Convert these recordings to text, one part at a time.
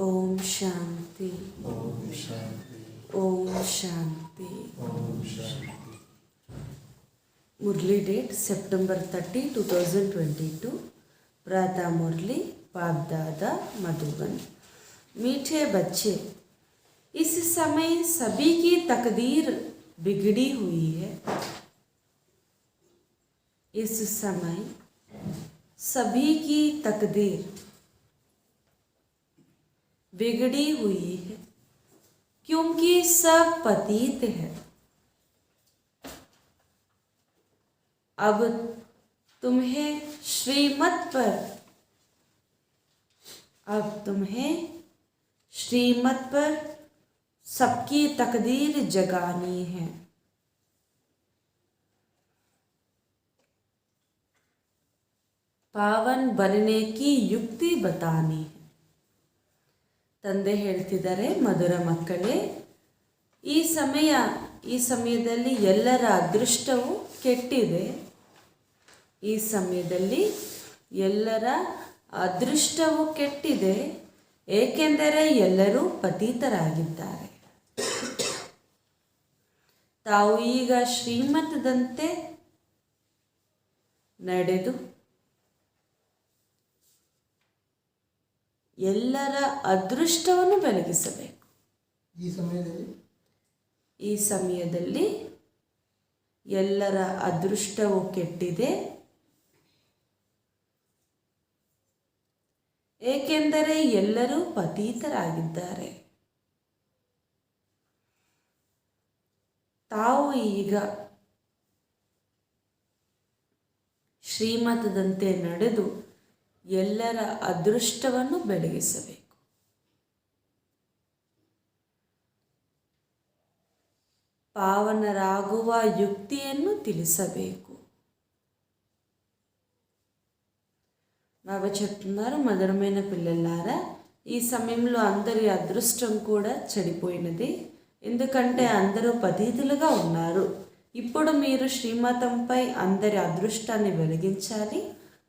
ಓಂ ಶಾಂತಿ. ಓಂ ಶಾಂತಿ. मुरली date सितंबर 30, 2022. प्रातः मुरली बाप दादा मधुबन. मीठे बच्चे, इस समय सभी की तकदीर बिगड़ी हुई है. इस समय सभी की तकदीर बिगड़ी हुई है क्योंकि सब पतित है. अब तुम्हें श्रीमत पर सबकी तकदीर जगानी है. पावन बनने की युक्ति बतानी है. ತಂದೆ ಹೇಳ್ತಿದ್ದಾರೆ, ಮಧುರ ಮಕ್ಕಳೇ, ಈ ಸಮಯದಲ್ಲಿ ಎಲ್ಲರ ಅದೃಷ್ಟವು ಕೆಟ್ಟಿದೆ. ಈ ಸಮಯದಲ್ಲಿ ಎಲ್ಲರ ಅದೃಷ್ಟವು ಕೆಟ್ಟಿದೆ ಏಕೆಂದರೆ ಎಲ್ಲರೂ ಪತಿತರಾಗಿದ್ದಾರೆ. ತಾವು ಈಗ ಶ್ರೀಮತದಂತೆ ನಡೆದು ಎಲ್ಲರ ಅದೃಷ್ಟವನ್ನು ಬೆಳಗಿಸಬೇಕು. ಈ ಸಮಯದಲ್ಲಿ ಎಲ್ಲರ ಅದೃಷ್ಟವು ಕೆಟ್ಟಿದೆ ಏಕೆಂದರೆ ಎಲ್ಲರೂ ಪತಿತರಾಗಿದ್ದಾರೆ. ತಾವು ಈಗ ಶ್ರೀಮತದಂತೆ ನಡೆದು ಎಲ್ಲರ ಅದೃಷ್ಟವನ್ನು ಬೆಳಗಿಸಬೇಕು. పావనరాగువ యుక్తిಯನ್ನು ತಿಳಿಸಬೇಕು. బాబా చెప్తున్నారు, మధురమైన పిల్లలారా, ఈ సమయంలో అందరి అదృష్టం కూడా చెడిపోయినది. ఎందుకంటే అందరూ పతితులుగా ఉన్నారు. ఇప్పుడు మీరు శ్రీమతంపై అందరి అదృష్టాన్ని వెలిగించాలి,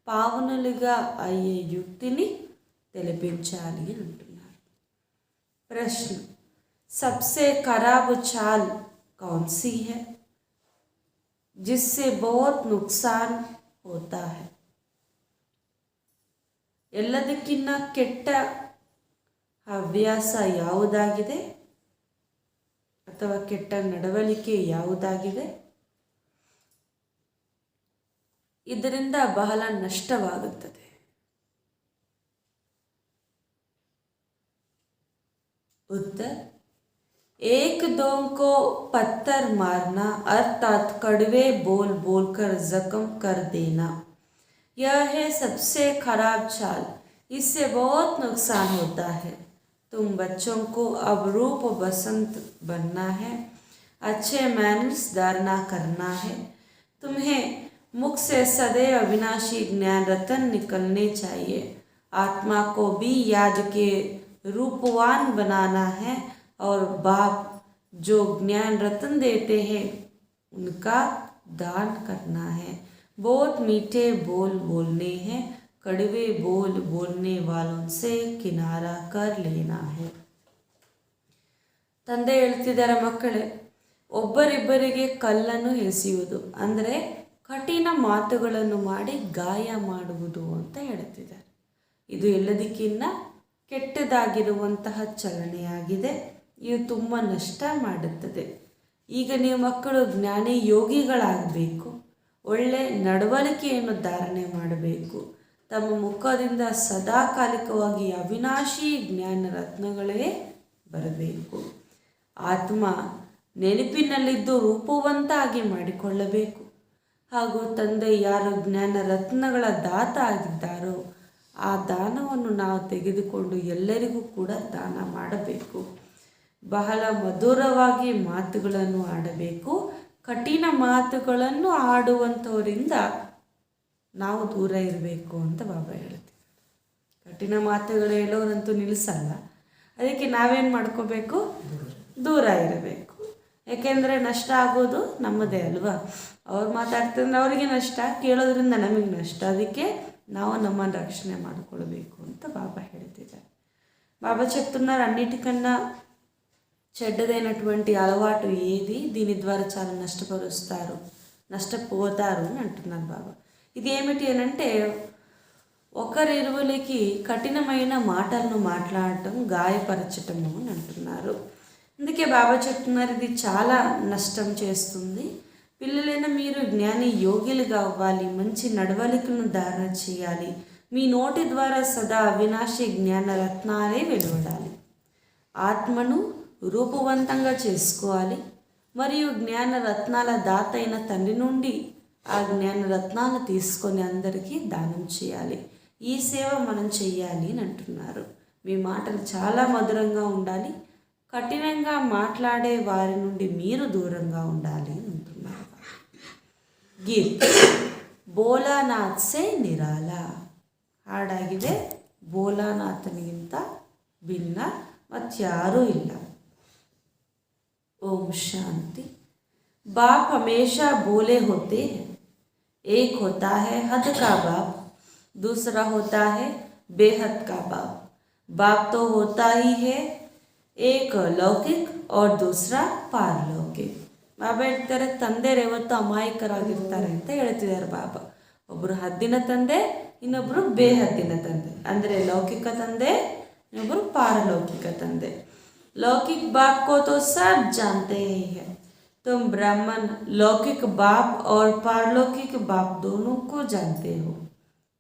పావనులుగా అయ్యే యుక్తిని తెలిపించాలి అంటున్నారు. ప్రశ్న, सबसे खराब चाल कौन सी है जिससे बहुत नुकसान होता है? ಎಲ್ಲದಕ್ಕಿಂತ ಕೆಟ್ಟ ಹವ್ಯಾಸ ಯಾವುದಾಗಿದೆ ಅಥವಾ ಕೆಟ್ಟ ನಡವಳಿಕೆ ಯಾವುದಾಗಿದೆ? ಇದರಿಂದ ಬಹಳ ನಷ್ಟವಾಗುತ್ತದೆ. उत्तर, एक दो को पत्थर मारना अर्थात कड़वे बोल बोलकर जख्म कर देना, यह है सबसे खराब चाल. इससे बहुत नुकसान होता है. तुम बच्चों को अब रूप बसंत बनना है, अच्छे मैनर्स धारणा करना है. तुम्हें मुख से सदैव अविनाशी ज्ञान रतन निकलने चाहिए. आत्मा को भी याद के रूपवान बनाना है और बाप जो ज्ञान रतन देते हैं उनका दान करना है. बहुत मीठे बोल बोलने हैं, कड़वे बोल बोलने वालों से किनारा कर लेना है. ತಂದೆ ಹೇಳ್ತಿದ್ದಾರೆ, ಮಕ್ಕಳೇ, ಒಬ್ಬರಿಬ್ಬರಿಗೆ ಕಲ್ಲನ್ನು ಎಸೆಯುವುದು ಅಂದರೆ ಕಠಿಣ ಮಾತುಗಳನ್ನು ಮಾಡಿ ಗಾಯ ಮಾಡುವುದು ಅಂತ ಹೇಳ್ತಿದ್ದಾರೆ. ಇದು ಎಲ್ಲದಕ್ಕಿಂತ ಕೆಟ್ಟದಾಗಿರುವಂತಹ ಚಲನೆಯಾಗಿದೆ. ಇದು ತುಂಬ ನಷ್ಟ ಮಾಡುತ್ತದೆ. ಈಗ ನೀವು ಮಕ್ಕಳು ಜ್ಞಾನಿ ಯೋಗಿಗಳಾಗಬೇಕು. ಒಳ್ಳೆ ನಡವಳಿಕೆಯನ್ನು ಧಾರಣೆ ಮಾಡಬೇಕು. ತಮ್ಮ ಮುಖದಿಂದ ಸದಾಕಾಲಿಕವಾಗಿ ಅವಿನಾಶಿ ಜ್ಞಾನ ರತ್ನಗಳೇ ಬರಬೇಕು. ಆತ್ಮ ನೆನಪಿನಲ್ಲಿದ್ದು ರೂಪವಂತಾಗಿ ಮಾಡಿಕೊಳ್ಳಬೇಕು. ಹಾಗೂ ತಂದೆ ಯಾರು ಜ್ಞಾನ ರತ್ನಗಳ ದಾತ ಆಗಿದ್ದಾರೋ ಆ ದಾನವನ್ನು ನಾವು ತೆಗೆದುಕೊಂಡು ಎಲ್ಲರಿಗೂ ಕೂಡ ದಾನ ಮಾಡಬೇಕು. ಬಹಳ ಮಧುರವಾಗಿ ಮಾತುಗಳನ್ನು ಆಡಬೇಕು. ಕಠಿಣ ಮಾತುಗಳನ್ನು ಆಡುವಂಥವರಿಂದ ನಾವು ದೂರ ಇರಬೇಕು ಅಂತ ಬಾಬಾ ಹೇಳ್ತೀವಿ. ಕಠಿಣ ಮಾತುಗಳು ಹೇಳೋರಂತೂ ನಿಲ್ಲಿಸಲ್ಲ. ಅದಕ್ಕೆ ನಾವೇನು ಮಾಡ್ಕೋಬೇಕು? ದೂರ ಇರಬೇಕು. ಯಾಕೆಂದರೆ ನಷ್ಟ ಆಗೋದು ನಮ್ಮದೇ ಅಲ್ವಾ. ಅವ್ರು ಮಾತಾಡ್ತಿದ್ರೆ ಅವರಿಗೆ ನಷ್ಟ, ಕೇಳೋದ್ರಿಂದ ನಮಗೆ ನಷ್ಟ. ಅದಕ್ಕೆ ನಾವು నమ్మని రక్షణ ಮಾಡಿಕೊಳ್ಬೇಕು ಅಂತ బాబా ಹೇಳ್ತಿದ್ದಾರೆ. బాబా చెప్తున్నారు అన్నిటికన్నా చెడ్డదైనటువంటి అలవాటు ఏది, దీని ద్వారా చాలా నష్టపోతారు అని అంటున్నారు బాబా. ఇది ఏమిటి అని అంటే ఒకరిరువులకి కఠినమైన మాటలను మాట్లాడటం, గాయపరచటము అని అంటున్నారు. అందుకే బాబా చెప్తున్నారు ఇది చాలా నష్టం చేస్తుంది. పిల్లలైన మీరు జ్ఞాని యోగ్యులుగా అవ్వాలి, మంచి నడవలికలను ధారణ చేయాలి. మీ నోటి ద్వారా సదా అవినాశి జ్ఞాన రత్నాలే వెలువడాలి. ఆత్మను రూపవంతంగా చేసుకోవాలి మరియు జ్ఞాన రత్నాల దాత అయిన తండ్రి నుండి ఆ జ్ఞాన రత్నాలను తీసుకొని అందరికీ దానం చేయాలి. ఈ సేవ మనం చెయ్యాలి అని అంటున్నారు. మీ మాటలు చాలా మధురంగా ఉండాలి, కఠినంగా మాట్లాడే వారి నుండి మీరు దూరంగా ఉండాలి అని అంటున్నారు. ಗೀತ್ ಭೋಲಾನಾಥ್ ಸೆ ನಿರಾಲ ಹಾಡಾಗಿದೆ. ಭೋಲಾನಾಥನಿಗಿಂತ ಭಿನ್ನ ಮತ್ತಾರೂ ಇಲ್ಲ. ओम शांति. बाप हमेशा बोले होते हैं. एक होता है हद का बाप, दूसरा होता है बेहद का बाप. बाप तो होता ही है एक लौकिक और दूसरा पारलौकिक. ಬಾಬಾ ಹೇಳ್ತಾರೆ ತಂದೆರು ಯಾವತ್ತು ಅಮಾಯಕರಾಗಿರ್ತಾರೆ ಅಂತ ಹೇಳ್ತಿದ್ದಾರೆ ಬಾಬಾ. ಒಬ್ಬರು ಹದ್ದಿನ ತಂದೆ, ಇನ್ನೊಬ್ಬರು ಬೇಹದ್ದಿನ ತಂದೆ, ಅಂದರೆ ಲೌಕಿಕ ತಂದೆ, ಇನ್ನೊಬ್ಬರು ಪಾರಲೌಕಿಕ ತಂದೆ. लौकिक बाप को तो सब जानते ही है. तुम ब्राह्मण लौकिक बाप और पारलौकिक बाप दोनों को जानते हो.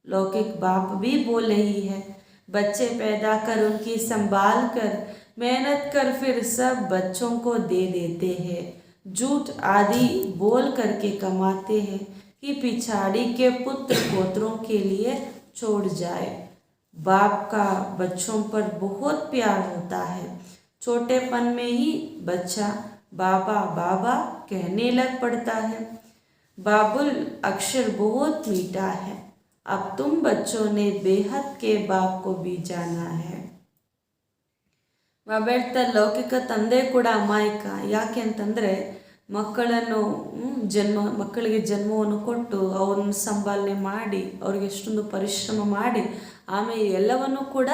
लौकिक बाप भी बोले ही है, बच्चे पैदा कर उनकी संभाल कर मेहनत कर फिर सब बच्चों को दे देते हैं. झूठ आदि बोल करके कमाते हैं कि पिछाड़ी के पुत्र पोत्रों के लिए छोड़ जाए. बाप का बच्चों पर बहुत प्यार होता है. छोटेपन में ही बच्चा बाबा बाबा कहने लग पड़ता है. बाबुल अक्षर बहुत मीठा है. अब तुम बच्चों ने बेहद के बाप को भी जाना है. ಬಾಬಾ ಹೇಳ್ತಾರೆ ಲೌಕಿಕ ತಂದೆ ಕೂಡ ಅಮಾಯಕ. ಯಾಕೆ ಅಂತಂದರೆ ಮಕ್ಕಳಿಗೆ ಜನ್ಮವನ್ನು ಕೊಟ್ಟು ಅವ್ರನ್ನ ಸಂಪಾಲನೆ ಮಾಡಿ ಅವ್ರಿಗೆ ಎಷ್ಟೊಂದು ಪರಿಶ್ರಮ ಮಾಡಿ ಆಮೇಲೆ ಎಲ್ಲವನ್ನೂ ಕೂಡ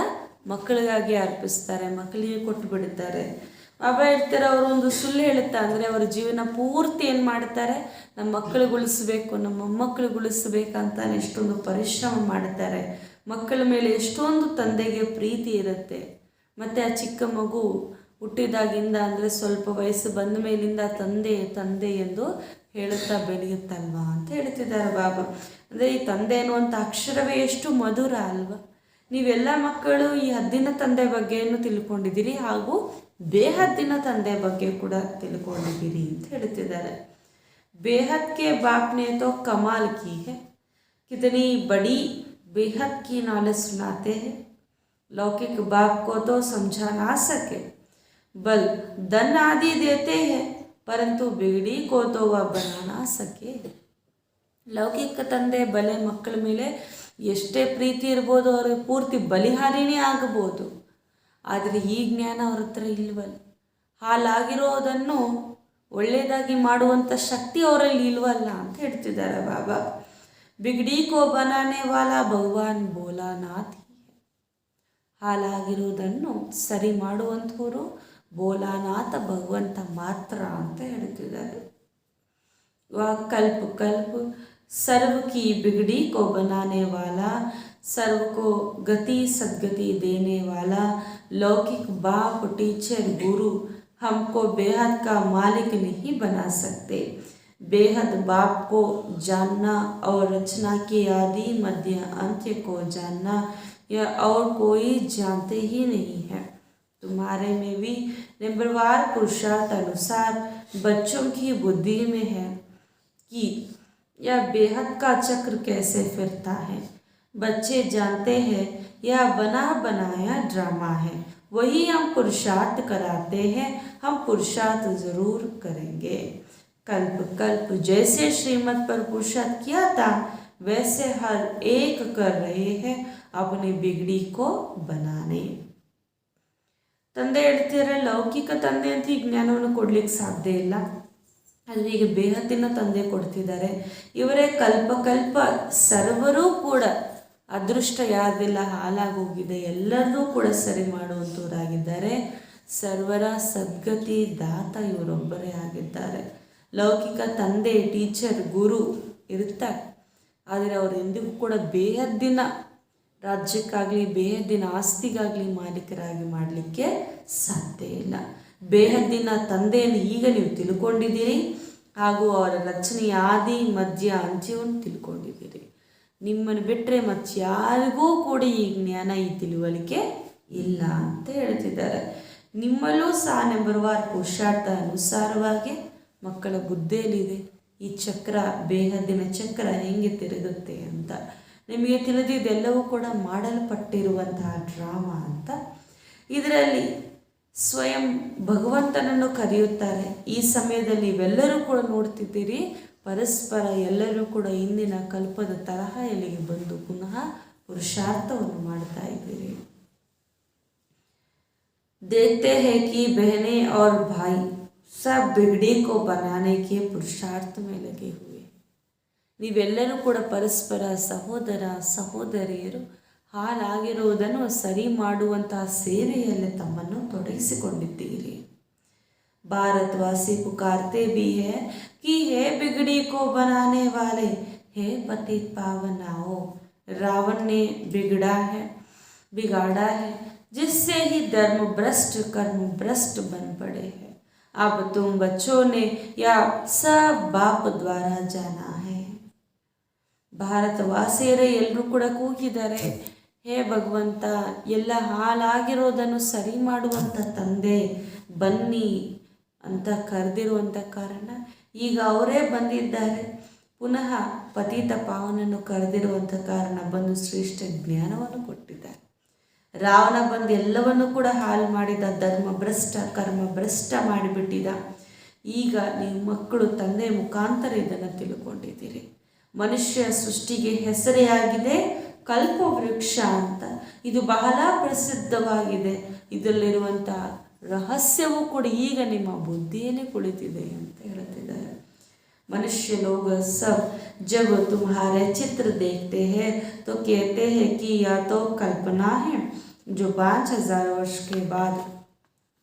ಮಕ್ಕಳಿಗಾಗಿ ಅರ್ಪಿಸ್ತಾರೆ, ಮಕ್ಕಳಿಗೆ ಕೊಟ್ಟು ಬಿಡುತ್ತಾರೆ. ಬಾಬಾ ಹೇಳ್ತಾರೆ ಅವರು ಒಂದು ಸುಳ್ಳು ಹೇಳುತ್ತಾ ಅಂದರೆ ಅವರ ಜೀವನ ಪೂರ್ತಿ ಏನು ಮಾಡ್ತಾರೆ, ನಮ್ಮ ಮಕ್ಕಳಿಗೊಳಿಸ್ಬೇಕು, ನಮ್ಮ ಮೊಮ್ಮಕ್ಕಳಿಗೊಳಿಸ್ಬೇಕಂತ ಎಷ್ಟೊಂದು ಪರಿಶ್ರಮ ಮಾಡ್ತಾರೆ. ಮಕ್ಕಳ ಮೇಲೆ ಎಷ್ಟೊಂದು ತಂದೆಗೆ ಪ್ರೀತಿ ಇರುತ್ತೆ. ಮತ್ತು ಆ ಚಿಕ್ಕ ಮಗು ಹುಟ್ಟಿದಾಗಿಂದ ಅಂದರೆ ಸ್ವಲ್ಪ ವಯಸ್ಸು ಬಂದ ಮೇಲಿಂದ ತಂದೆ ತಂದೆ ಎಂದು ಹೇಳುತ್ತಾ ಬೆಳೆಯುತ್ತಲ್ವಾ ಅಂತ ಹೇಳ್ತಿದ್ದಾರೆ ಬಾಬಾ. ಅಂದರೆ ಈ ತಂದೆ ಅನ್ನುವಂಥ ಅಕ್ಷರವೇ ಎಷ್ಟು ಮಧುರ ಅಲ್ವಾ. ನೀವೆಲ್ಲ ಮಕ್ಕಳು ಈ ಹದ್ದಿನ ತಂದೆ ಬಗ್ಗೆಯನ್ನು ತಿಳ್ಕೊಂಡಿದ್ದೀರಿ ಹಾಗೂ ಬೇಹದ್ದಿನ ತಂದೆ ಬಗ್ಗೆ ಕೂಡ ತಿಳ್ಕೊಂಡಿದ್ದೀರಿ ಅಂತ ಹೇಳ್ತಿದ್ದಾರೆ. बेहद के बाप ने तो कमाल की है, कितनी बड़ी बेहद की नॉलेज सुनाते हैं. लौकिक बाप को तो समझा ना सके, बल धन आदि देते हैं, परंतु बिगड़ी को तो वह बना ना सके. ಲೌಕಿಕ ತಂದೆ ಬಲೆ ಮಕ್ಕಳ ಮೇಲೆ ಎಷ್ಟೇ ಪ್ರೀತಿ ಇರ್ಬೋದು, ಅವ್ರಿಗೆ ಪೂರ್ತಿ ಬಲಿಹಾರಿನೇ ಆಗಬಹುದು. ಆದರೆ ಈ ಜ್ಞಾನ ಅವ್ರ ಹತ್ರ ಇಲ್ವಲ್ಲ. ಹಾಲಾಗಿರೋದನ್ನು ಒಳ್ಳೆಯದಾಗಿ ಮಾಡುವಂಥ ಶಕ್ತಿ ಅವರಲ್ಲಿ ಇಲ್ವಲ್ಲ ಅಂತ ಹೇಳ್ತಿದ್ದಾರೆ ಬಾಬಾ. ಬಿಗಡಿ ಕೋ ಬನಾನೆ ವಾಲಾ ಭಗವಾನ್ ಭೋಲಾನಾಥ್. ಹಾಲಾಗಿರುವುದನ್ನು ಸರಿ ಮಾಡುವಂಥವರು ಭೋಲಾನಾಥ ಭಗವಂತ ಮಾತ್ರ ಅಂತ ಹೇಳ್ತಿದ್ದಾರೆ. ಕಲ್ಪ ಕಲ್ಪ सर्व की बिगड़ी को बनाने वाला, सर्व को गति सद्गति देने वाला लौकिक बाप टीचर गुरु हमको बेहद का मालिक नहीं बना सकते. बेहद बाप को जानना और रचना की आदि मध्य अंत्य को जानना यह और कोई जानते ही नहीं है. तुम्हारे में भी निम्रवार पुरुषार्थ अनुसार बच्चों की बुद्धि में है कि यह बेहद का चक्र कैसे फिरता है. बच्चे जानते हैं यह बना बनाया ड्रामा है. वही हम पुरुषार्थ कराते हैं, हम पुरुषार्थ ज़रूर करेंगे. कल्प कल्प जैसे श्रीमत पर पुरुषार्थ किया था वैसे हर एक कर रहे हैं अपनी बिगड़ी को बनाने. ತಂದೆ ಹೇಳ್ತಿದ್ದಾರೆ ಲೌಕಿಕ ತಂದೆ ಅಂತ ಈ ಜ್ಞಾನವನ್ನು ಕೊಡ್ಲಿಕ್ಕೆ ಸಾಧ್ಯ ಇಲ್ಲ. ಆದರೆ ಈಗ ಬೇಹದ್ದಿನ ತಂದೆ ಕೊಡ್ತಿದ್ದಾರೆ. ಇವರೇ ಕಲ್ಪ ಕಲ್ಪ ಸರ್ವರೂ ಕೂಡ ಅದೃಷ್ಟ ಯಾರ್ದೆಲ್ಲ ಹಾಳಾಗೋಗಿದೆ ಎಲ್ಲರನ್ನೂ ಕೂಡ ಸರಿ ಮಾಡುವಂಥವರಾಗಿದ್ದಾರೆ. ಸರ್ವರ ಸದ್ಗತಿ ದಾತ ಇವರೊಬ್ಬರೇ ಆಗಿದ್ದಾರೆ. ಲೌಕಿಕ ತಂದೆ, ಟೀಚರ್, ಗುರು ಇರ್ತಾರೆ, ಆದರೆ ಅವರು ಎಂದಿಗೂ ಕೂಡ ಬೇಹದ್ದಿನ ರಾಜ್ಯಕ್ಕಾಗಲಿ ಬೇಹದ್ದಿನ ಆಸ್ತಿಗಾಗಲಿ ಮಾಲೀಕರಾಗಿ ಮಾಡಲಿಕ್ಕೆ ಸಾಧ್ಯ ಇಲ್ಲ. ಬೇಹದ್ದಿನ ತಂದೆಯನ್ನು ಈಗ ನೀವು ತಿಳ್ಕೊಂಡಿದ್ದೀರಿ, ಹಾಗೂ ಅವರ ರಚನೆಯ ಆದಿ ಮಧ್ಯ ಅಂತ್ಯವನ್ನು ತಿಳ್ಕೊಂಡಿದ್ದೀರಿ. ನಿಮ್ಮನ್ನು ಬಿಟ್ಟರೆ ಮತ್ತು ಯಾರಿಗೂ ಕೂಡ ಈ ಜ್ಞಾನ, ಈ ತಿಳುವಳಿಕೆ ಇಲ್ಲ ಅಂತ ಹೇಳ್ತಿದ್ದಾರೆ. ನಿಮ್ಮಲ್ಲೂ ಸಹ ನಂಬರ್ ವಾರ್ ಪುರುಷಾರ್ಥ ಅನುಸಾರವಾಗಿ ಮಕ್ಕಳ ಬುದ್ಧಿಯಲ್ಲಿದೆ ಈ ಚಕ್ರ, ಬೇಹದ್ದಿನ ಚಕ್ರ ಹೆಂಗೆ ತಿರುಗುತ್ತೆ ಅಂತ. ನಿಮಗೆ ತಿಳಿದಿದ್ದೆಲ್ಲವೂ ಕೂಡ ಮಾಡಲ್ಪಟ್ಟಿರುವಂತಹ ಡ್ರಾಮಾ ಅಂತ. ಇದರಲ್ಲಿ ಸ್ವಯಂ ಭಗವಂತನನ್ನು ಕರೆಯುತ್ತಾರೆ. ಈ ಸಮಯದಲ್ಲಿ ಇವೆಲ್ಲರೂ ಕೂಡ ನೋಡ್ತಿದ್ದೀರಿ, ಪರಸ್ಪರ ಎಲ್ಲರೂ ಕೂಡ ಇಂದಿನ ಕಲ್ಪದ ತರಹ ಎಲ್ಲಿಗೆ ಬಂದು ಪುನಃ ಪುರುಷಾರ್ಥವನ್ನು ಮಾಡ್ತಾ ಇದ್ದೀರಿ. देखते हैं कि बहनें और भाई सब बिगड़ी को बनाने के पुरुषार्थ में लगे हुए. ನೀವೆಲ್ಲರೂ ಕೂಡ ಪರಸ್ಪರ ಸಹೋದರ ಸಹೋದರಿಯರು ಹಾಳಾಗಿರುವುದನ್ನು ಸರಿ ಮಾಡುವಂತಹ ಸೇವೆಯಲ್ಲಿ ತಮ್ಮನ್ನು ತೊಡಗಿಸಿಕೊಂಡಿದ್ದೀರಿ. भारतवासी पुकारते भी है कि हे बिगड़ी को बनाने वाले, हे पतित पावन आओ. रावण ने बिगाड़ा है जिससे ही धर्म भ्रष्ट कर्म भ्रष्ट बन पड़े हैं. अब तुम बच्चों ने या सब बाप द्वारा जाना है. ಭಾರತವಾಸಿಯರೇ ಎಲ್ಲರೂ ಕೂಡ ಕೂಗಿದ್ದಾರೆ, ಹೇ ಭಗವಂತ, ಎಲ್ಲ ಹಾಳಾಗಿರೋದನ್ನು ಸರಿ ಮಾಡುವಂಥ ತಂದೆ ಬನ್ನಿ ಅಂತ ಕರೆದಿರುವಂಥ ಕಾರಣ ಈಗ ಅವರೇ ಬಂದಿದ್ದಾರೆ. ಪುನಃ ಪತಿತ ಪಾವನನ್ನು ಕರೆದಿರುವಂಥ ಕಾರಣ ಬಂದು ಶ್ರೇಷ್ಠ ಜ್ಞಾನವನ್ನು ಕೊಟ್ಟಿದ್ದಾರೆ. ರಾವಣ ಬಂದು ಎಲ್ಲವನ್ನು ಕೂಡ ಹಾಳು ಮಾಡಿದ, ಧರ್ಮ ಭ್ರಷ್ಟ ಕರ್ಮ ಭ್ರಷ್ಟ ಮಾಡಿಬಿಟ್ಟಿದ. ಈಗ ನೀವು ಮಕ್ಕಳು ತಂದೆ ಮುಖಾಂತರ ಇದನ್ನು ತಿಳ್ಕೊಂಡಿದ್ದೀರಿ. ಮನುಷ್ಯ ಸೃಷ್ಟಿಗೆ ಹೆಸರೇ ಆಗಿದೆ ಕಲ್ಪವೃಕ್ಷ ಅಂತ. ಇದು ಬಹಳ ಪ್ರಸಿದ್ಧವಾಗಿದೆ. ಇದರಲ್ಲಿರುವಂಥ ರಹಸ್ಯವೂ ಕೂಡ ಈಗ ನಿಮ್ಮ ಬುದ್ಧಿಯಲ್ಲಿ ಕುಳಿತಿದೆ ಅಂತ ಹೇಳ್ತಿದ್ದಾರೆ. मनुष्य लोग सब जब तुम्हारे चित्र देखते हैं तो कहते हैं कि यह तो कल्पना है जो 5000 वर्ष के बाद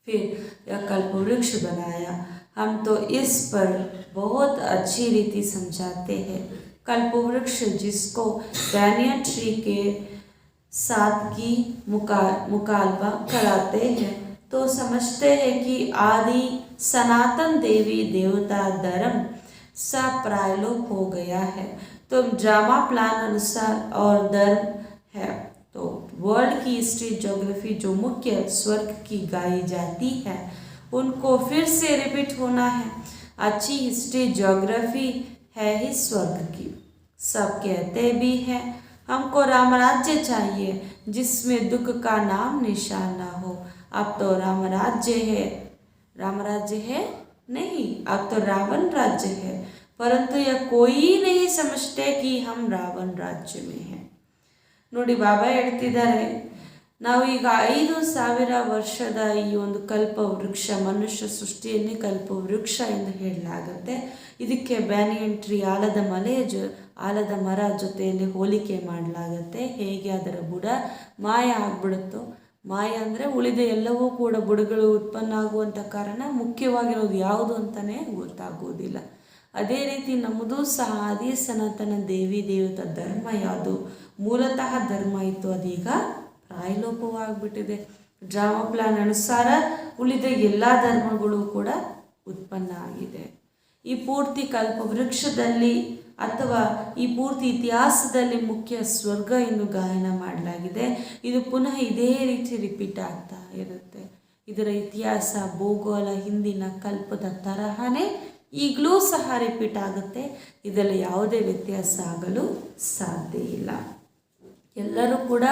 फिर यह कल्पवृक्ष बनाया. हम तो इस पर बहुत अच्छी रीति समझाते हैं. कल्पवृक्ष जिसको बैनियन ट्री के साथ की मुकालबा कराते हैं तो समझते हैं कि आदि सनातन देवी देवता धर्म सब प्रायलोप हो गया है. तो ड्रामा प्लान अनुसार और धर्म है तो वर्ल्ड की हिस्ट्री ज्योग्राफी जो मुख्य स्वर्ग की गाई जाती है उनको फिर से रिपीट होना है. अच्छी हिस्ट्री ज्योग्राफी है ही स्वर्ग की. सब कहते भी हैं हमको रामराज्य चाहिए जिसमें दुख का नाम निशान ना हो. अब तो रामराज्य है नहीं, अब तो रावण राज्य है. परंतु यह कोई नहीं समझते कि हम रावण राज्य में हैं. ನೋಡಿ, ಬಾಬಾ ಹೇಳ್ತಿದ್ದಾರೆ, ನಾವು ಈಗ 5000 ವರ್ಷದ ಈ ಒಂದು ಕಲ್ಪವೃಕ್ಷ, ಮನುಷ್ಯ ಸೃಷ್ಟಿಯನ್ನೇ ಕಲ್ಪವೃಕ್ಷ ಎಂದು ಹೇಳಲಾಗುತ್ತೆ. ಇದಕ್ಕೆ ಬ್ಯಾನಿಯನ್ ಟ್ರೀ, ಆಲದ ಮರ ಜೊತೆಯಲ್ಲಿ ಹೋಲಿಕೆ ಮಾಡಲಾಗುತ್ತೆ. ಹೇಗೆ ಅದರ ಬುಡ ಮಾಯ ಆಗ್ಬಿಡುತ್ತೋ, ಮಾಯ ಅಂದರೆ ಉಳಿದ ಎಲ್ಲವೂ ಕೂಡ ಬುಡಗಳು ಉತ್ಪನ್ನ ಆಗುವಂಥ ಕಾರಣ ಮುಖ್ಯವಾಗಿರೋದು ಯಾವುದು ಅಂತಲೇ ಗೊತ್ತಾಗೋದಿಲ್ಲ. ಅದೇ ರೀತಿ ನಮ್ಮದು ಸಹ ಆದಿ ಸನಾತನ ದೇವಿ ದೇವತಾ ಧರ್ಮ ಯಾವುದು ಮೂಲತಃ ಧರ್ಮ ಇತ್ತು, ಅದೀಗ ಪ್ರಾಯಲೋಪವಾಗಿಬಿಟ್ಟಿದೆ. ಡ್ರಾಮಾ ಪ್ಲಾನ್ ಅನುಸಾರ ಉಳಿದ ಎಲ್ಲ ಧರ್ಮಗಳು ಕೂಡ ಉತ್ಪನ್ನ ಆಗಿದೆ. ಈ ಪೂರ್ತಿ ಕಲ್ಪವೃಕ್ಷದಲ್ಲಿ ಅಥವಾ ಈ ಪೂರ್ತಿ ಇತಿಹಾಸದಲ್ಲಿ ಮುಖ್ಯ ಸ್ವರ್ಗ ಎಂದು ಗಾಯನ ಮಾಡಲಾಗಿದೆ. ಇದು ಪುನಃ ಇದೇ ರೀತಿ ರಿಪೀಟ್ ಆಗ್ತಾ ಇರುತ್ತೆ. ಇದರ ಇತಿಹಾಸ ಭೂಗೋಳ ಹಿಂದಿನ ಕಲ್ಪದ ತರಹನೇ ಈಗಲೂ ಸಹ ರಿಪೀಟ್ ಆಗುತ್ತೆ. ಇದರಲ್ಲಿ ಯಾವುದೇ ವ್ಯತ್ಯಾಸ ಆಗಲು ಸಾಧ್ಯ ಇಲ್ಲ. ಎಲ್ಲರೂ ಕೂಡ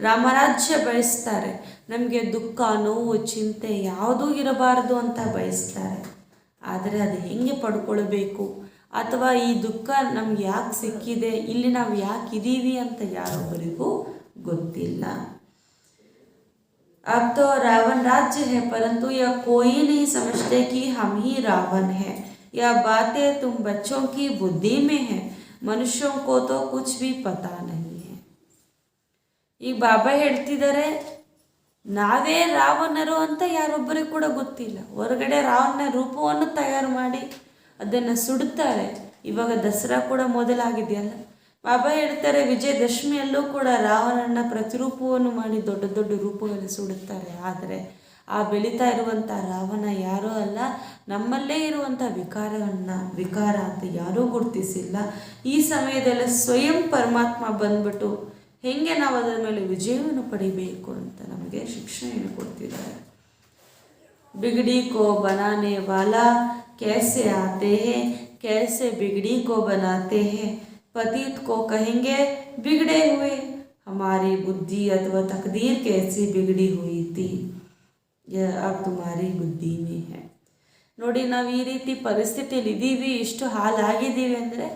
ರಾಮರಾಜ್ಯ ಬಯಸ್ತಾರೆ. ನಮಗೆ ದುಃಖ, ನೋವು, ಚಿಂತೆ ಯಾವುದೂ ಇರಬಾರದು ಅಂತ ಬಯಸ್ತಾರೆ. ಆದರೆ ಅದು ಹೆಂಗೆ ಪಡ್ಕೊಳ್ಬೇಕು ಅಥವಾ ಈ ದುಃಖ ನಮ್ಗೆ ಯಾಕೆ ಸಿಕ್ಕಿದೆ, ಇಲ್ಲಿ ನಾವು ಯಾಕೆ ಇದ್ದೀವಿ ಅಂತ ಯಾರೊಬ್ಬರಿಗೂ ಗೊತ್ತಿಲ್ಲ. अब तो रावण राज्य है परंतु यह कोई नहीं समझते कि हम ही रावण है. यह बातें तुम बच्चों की बुद्धि में है, मनुष्यों को तो कुछ भी पता नहीं है. ಈಗ ಬಾಬಾ ಹೇಳ್ತಿದ್ದಾರೆ, ನಾವೇ ರಾವಣರು ಅಂತ ಯಾರೊಬ್ಬರಿಗೂ ಕೂಡ ಗೊತ್ತಿಲ್ಲ. ಹೊರಗಡೆ ರಾವಣ ರೂಪವನ್ನು ತಯಾರು ಮಾಡಿ ಅದನ್ನು ಸುಡುತ್ತಾರೆ. ಇವಾಗ ದಸರಾ ಕೂಡ ಮೊದಲಾಗಿದೆಯಲ್ಲ, ಬಾಬಾ ಹೇಳ್ತಾರೆ ವಿಜಯದಶಮಿಯಲ್ಲೂ ಕೂಡ ರಾವಣನ ಪ್ರತಿರೂಪವನ್ನು ಮಾಡಿ ದೊಡ್ಡ ದೊಡ್ಡ ರೂಪಗಳಲ್ಲಿ ಸುಡುತ್ತಾರೆ. ಆದರೆ ಆ ಬೆಳೀತಾ ಇರುವಂಥ ರಾವಣ ಯಾರೂ ಅಲ್ಲ, ನಮ್ಮಲ್ಲೇ ಇರುವಂಥ ವಿಕಾರ ಅಂತ ಯಾರೂ ಗುರುತಿಸಿಲ್ಲ. ಈ ಸಮಯದಲ್ಲಿ ಸ್ವಯಂ ಪರಮಾತ್ಮ ಬಂದ್ಬಿಟ್ಟು ಹೆಂಗೆ ನಾವು ಅದರ ಮೇಲೆ ವಿಜಯವನ್ನು ಪಡಿಬೇಕು ಅಂತ ನಮಗೆ ಶಿಕ್ಷಣೆಯನ್ನು ಕೊಡ್ತಿದ್ದಾರೆ. बिगड़ी को बनाने वाला कैसे आते हैं, कैसे बिगड़ी को बनाते हैं, पतित को कहेंगे बिगड़े हुए, हमारी बुद्धि अथवा तकदीर कैसी बिगड़ी हुई थी, यह अब तुम्हारी बुद्धि में है. ನೋಡಿ, ನಾವು ಈ ರೀತಿ ಪರಿಸ್ಥಿತಿಯಲ್ಲಿ ಇದ್ದೀವಿ, ಇಷ್ಟು ಹಾಲಾಗಿದ್ದೀವಿ ಅಂದರೆ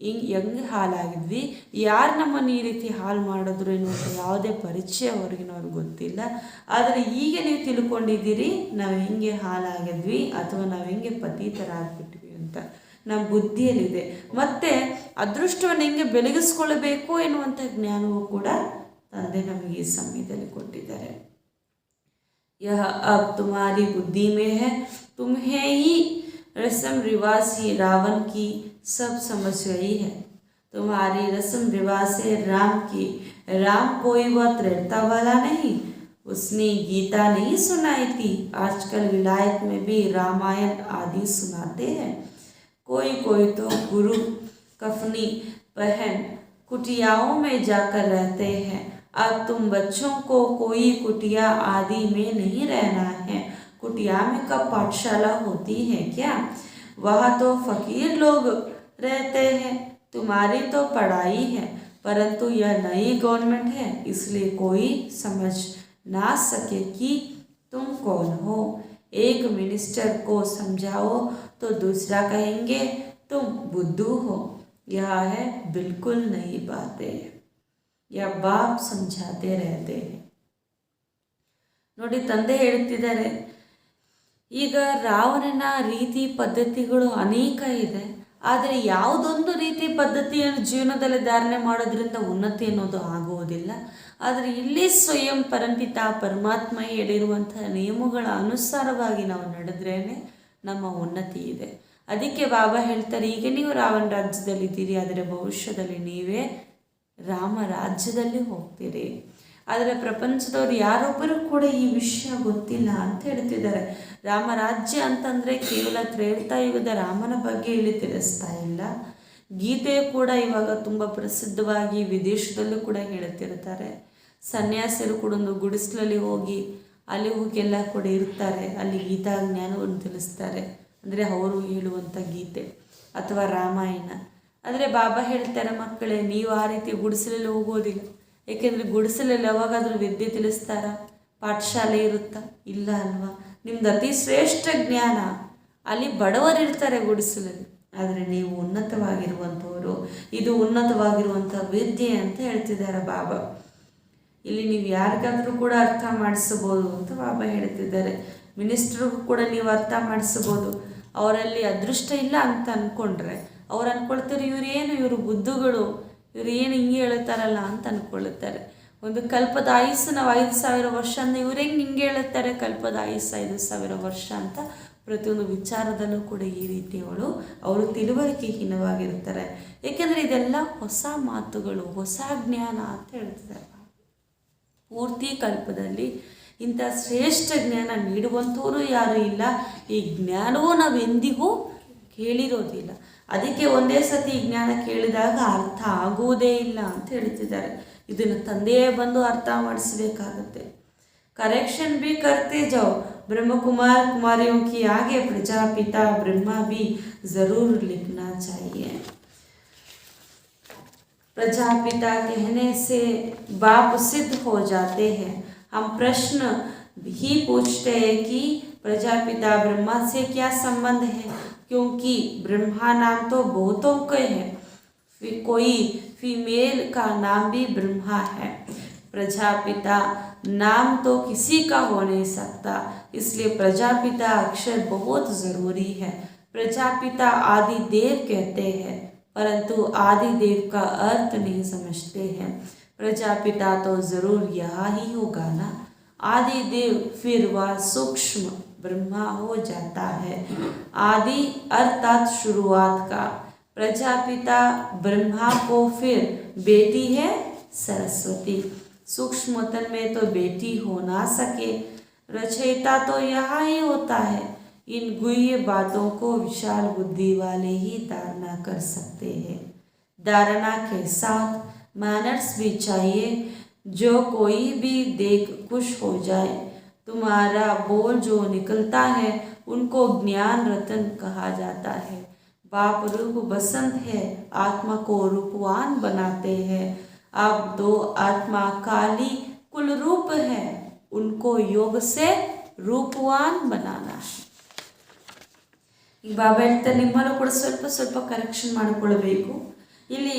ಹೆಂಗೆ ಹಾಲಾಗಿದ್ವಿ, ಯಾರು ನಮ್ಮನ್ನು ಈ ರೀತಿ ಹಾಳು ಮಾಡಿದ್ರು ಎನ್ನುವಂಥ ಯಾವುದೇ ಪರಿಚಯ ಅವ್ರಿಗೆ ಗೊತ್ತಿಲ್ಲ. ಆದರೆ ಈಗ ನೀವು ತಿಳ್ಕೊಂಡಿದ್ದೀರಿ ನಾವು ಹೆಂಗೆ ಹಾಲಾಗಿದ್ವಿ ಅಥವಾ ನಾವು ಹೆಂಗೆ ಪತೀತರಾಗ್ಬಿಟ್ವಿ ಅಂತ ನಮ್ಮ ಬುದ್ಧಿಯಲ್ಲಿದೆ. ಮತ್ತು ಅದೃಷ್ಟವನ್ನು ಹೆಂಗೆ ಬೆಳಗಿಸ್ಕೊಳ್ಬೇಕು ಎನ್ನುವಂಥ ಜ್ಞಾನವೂ ಕೂಡ ತಂದೆ ನಮಗೆ ಈ ಸಮಯದಲ್ಲಿ ಕೊಟ್ಟಿದ್ದಾರೆ. यह अब तुम्हारी बुद्धि में है, तुम्हें ही रस्म रिवाज ही रावण की सब समझ गई है. तुम्हारी रस्म रिवाज से राम कोई वह त्रेता वाला नहीं, उसने गीता नहीं सुनाई थी. आजकल विलायत में भी रामायण आदि सुनाते हैं. कोई तो गुरु कफनी पहन कुटियाओं में जाकर रहते हैं. अब तुम बच्चों को कोई कुटिया आदि में नहीं रहना है. कुटिया में कब पाठशाला होती है क्या? वहाँ तो फकीर लोग रहते हैं. तुम्हारी तो पढ़ाई है, परंतु यह नई गवर्नमेंट है, इसलिए कोई समझ ना सके कि तुम कौन हो. एक मिनिस्टर को समझाओ तो दूसरा कहेंगे तुम बुद्धू हो. यह है बिल्कुल नई बातें, या बाप समझाते रहते हैं. ನೋಡಿ, ತಂದೆ ಹೇಳ್ತಿದ್ದಾರೆ, ಈಗ ರಾವಣನ ರೀತಿ ಪದ್ಧತಿಗಳು ಅನೇಕ ಇದೆ. ಆದರೆ ಯಾವುದೊಂದು ರೀತಿ ಪದ್ಧತಿಯನ್ನು ಜೀವನದಲ್ಲಿ ಧಾರಣೆ ಮಾಡೋದ್ರಿಂದ ಉನ್ನತಿ ಅನ್ನೋದು ಆಗುವುದಿಲ್ಲ. ಆದರೆ ಇಲ್ಲಿ ಸ್ವಯಂ ಪರಂಪಿತ ಪರಮಾತ್ಮ ಹೇಳಿರುವಂತಹ ನಿಯಮಗಳ ಅನುಸಾರವಾಗಿ ನಾವು ನಡೆದ್ರೇ ನಮ್ಮ ಉನ್ನತಿ ಇದೆ. ಅದಕ್ಕೆ ಬಾಬಾ ಹೇಳ್ತಾರೆ, ಈಗ ನೀವು ರಾವಣ ರಾಜ್ಯದಲ್ಲಿದ್ದೀರಿ, ಆದರೆ ಭವಿಷ್ಯದಲ್ಲಿ ನೀವೇ ರಾಮ ರಾಜ್ಯದಲ್ಲಿ ಹೋಗ್ತೀರಿ. ಆದರೆ ಪ್ರಪಂಚದವ್ರು ಯಾರೊಬ್ಬರು ಕೂಡ ಈ ವಿಷಯ ಗೊತ್ತಿಲ್ಲ ಅಂತ ಹೇಳ್ತಿದ್ದಾರೆ. ರಾಮರಾಜ್ಯ ಅಂತಂದರೆ ಕೇವಲ ತ್ರೇತಾಯುಗದ ರಾಮನ ಬಗ್ಗೆ ಇಲ್ಲಿ ತಿಳಿಸ್ತಾ ಇಲ್ಲ. ಗೀತೆ ಕೂಡ ಇವಾಗ ತುಂಬ ಪ್ರಸಿದ್ಧವಾಗಿ ವಿದೇಶದಲ್ಲೂ ಕೂಡ ಹೇಳುತ್ತಿರ್ತಾರೆ. ಸನ್ಯಾಸಿರು ಕೂಡ ಒಂದು ಗುಡಿಸಲಲ್ಲಿ ಹೋಗಿ ಎಲ್ಲ ಕೂಡ ಇರ್ತಾರೆ, ಅಲ್ಲಿ ಗೀತಾ ಜ್ಞಾನವನ್ನು ತಿಳಿಸ್ತಾರೆ. ಅಂದರೆ ಅವರು ಹೇಳುವಂಥ ಗೀತೆ ಅಥವಾ ರಾಮಾಯಣ. ಆದರೆ ಬಾಬಾ ಹೇಳ್ತಾರೆ, ಮಕ್ಕಳೇ ನೀವು ಆ ರೀತಿ ಗುಡಿಸಲಲ್ಲಿ ಹೋಗೋದಿಲ್ಲ. ಏಕೆಂದರೆ ಗುಡಿಸಲಲ್ಲಿ ಯಾವಾಗಾದರೂ ವಿದ್ಯೆ ತಿಳಿಸ್ತಾರ? ಪಾಠಶಾಲೆ ಇರುತ್ತಾ? ಇಲ್ಲ ಅಲ್ವಾ? ನಿಮ್ದು ಅತಿ ಶ್ರೇಷ್ಠ ಜ್ಞಾನ ಅಲ್ಲಿ ಬಡವರು ಇರ್ತಾರೆ ಗುಡಿಸಲಲ್ಲಿ. ಆದರೆ ನೀವು ಉನ್ನತವಾಗಿರುವಂಥವರು, ಇದು ಉನ್ನತವಾಗಿರುವಂಥ ವಿದ್ಯೆ ಅಂತ ಹೇಳ್ತಿದ್ದಾರೆ ಬಾಬಾ. ಇಲ್ಲಿ ನೀವು ಯಾರಿಗಾದರೂ ಕೂಡ ಅರ್ಥ ಮಾಡಿಸ್ಬೋದು ಅಂತ ಬಾಬಾ ಹೇಳ್ತಿದ್ದಾರೆ. ಮಿನಿಸ್ಟ್ರಿಗೂ ಕೂಡ ನೀವು ಅರ್ಥ ಮಾಡಿಸ್ಬೋದು. ಅವರಲ್ಲಿ ಅದೃಷ್ಟ ಇಲ್ಲ ಅಂತ ಅಂದ್ಕೊಂಡ್ರೆ ಅವ್ರು ಅಂದ್ಕೊಳ್ತಾರೆ, ಇವರು ಬುದ್ಧುಗಳು, ಇವರು ಏನು ಹಿಂಗೆ ಹೇಳ್ತಾರಲ್ಲ ಅಂತ ಅಂದ್ಕೊಳ್ಳುತ್ತಾರೆ. ಒಂದು ಕಲ್ಪದ ಆಯುಸ್ಸು ನಾವು 5,000 ವರ್ಷ ಅಂದರೆ ಇವ್ರು ಹಿಂಗೆ ಹೇಳುತ್ತಾರೆ ಕಲ್ಪದ ಆಯುಸ್ಸು 5,000 ವರ್ಷ ಅಂತ. ಪ್ರತಿಯೊಂದು ವಿಚಾರದಲ್ಲೂ ಕೂಡ ಈ ರೀತಿಯವಳು ಅವರು ತಿಳುವಳಿಕೆಹೀನವಾಗಿರ್ತಾರೆ. ಏಕೆಂದರೆ ಇದೆಲ್ಲ ಹೊಸ ಮಾತುಗಳು, ಹೊಸ ಜ್ಞಾನ ಅಂತ ಹೇಳ್ತಿದ್ದಾರೆ. ಪೂರ್ತಿ ಕಲ್ಪದಲ್ಲಿ ಇಂಥ ಶ್ರೇಷ್ಠ ಜ್ಞಾನ ನೀಡುವಂಥವರು ಯಾರೂ ಇಲ್ಲ. ಈ ಜ್ಞಾನವೂ ನಾವು ಎಂದಿಗೂ ಕೇಳಿರೋದಿಲ್ಲ. ಅದಕ್ಕೆ ಒಂದೇ ಸತಿ ಈ ಜ್ಞಾನ ಕೇಳಿದಾಗ ಅರ್ಥ ಆಗುವುದೇ ಇಲ್ಲ ಅಂತ ಹೇಳ್ತಿದ್ದಾರೆ. ಇದನ್ನು ತಂದೆಯೇ ಬಂದು ಅರ್ಥ ಮಾಡಿಸಬೇಕಾಗತ್ತೆ. करेक्शन भी करते जाओ. ब्रह्म कुमार कुमारियों की आगे प्रजापिता ब्रह्मा भी ज़रूर लिखना चाहिए. प्रजापिता कहने से बाप सिद्ध हो जाते हैं. हम प्रश्न ही पूछते हैं कि प्रजापिता ब्रह्मा से क्या संबंध है, क्योंकि ब्रह्मा नाम तो बहुतों के हैं. कोई फीमेल का नाम भी ब्रह्मा है. प्रजापिता नाम तो किसी का हो नहीं सकता, इसलिए प्रजापिता अक्षर बहुत ज़रूरी है. प्रजापिता आदि देव कहते हैं, परंतु आदि देव का अर्थ नहीं समझते हैं. प्रजापिता तो ज़रूर यहाँ ही होगा ना। आदि देव फिर वह सूक्ष्म ब्रह्मा हो जाता है। आदि अर्थात शुरुआत का। प्रजापिता ब्रह्मा को फिर बेटी है सरस्वती। सूक्ष्मतन में तो बेटी हो ना सके, रचयिता तो यहाँ ही होता है। इन गुह्य बातों को विशाल बुद्धि वाले ही धारणा कर सकते हैं। धारणा के साथ मैनर्स भी चाहिए, जो कोई भी देख खुश हो जाए। तुम्हारा बोल जो निकलता है उनको ज्ञान रतन कहा जाता है। बाप रूप बसंत है, आत्मा को रूपवान बनाते हैं। अब दो आत्मा काली कुल रूप है, उनको योग से रूपवान बनाना है। ಬಾಬಾ ಹೇಳ್ತಾರೆ ನಿಮ್ಮಲ್ಲೂ ಕೂಡ ಸ್ವಲ್ಪ ಸ್ವಲ್ಪ ಕರೆಕ್ಷನ್ ಮಾಡಿಕೊಳ್ಬೇಕು. ಇಲ್ಲಿ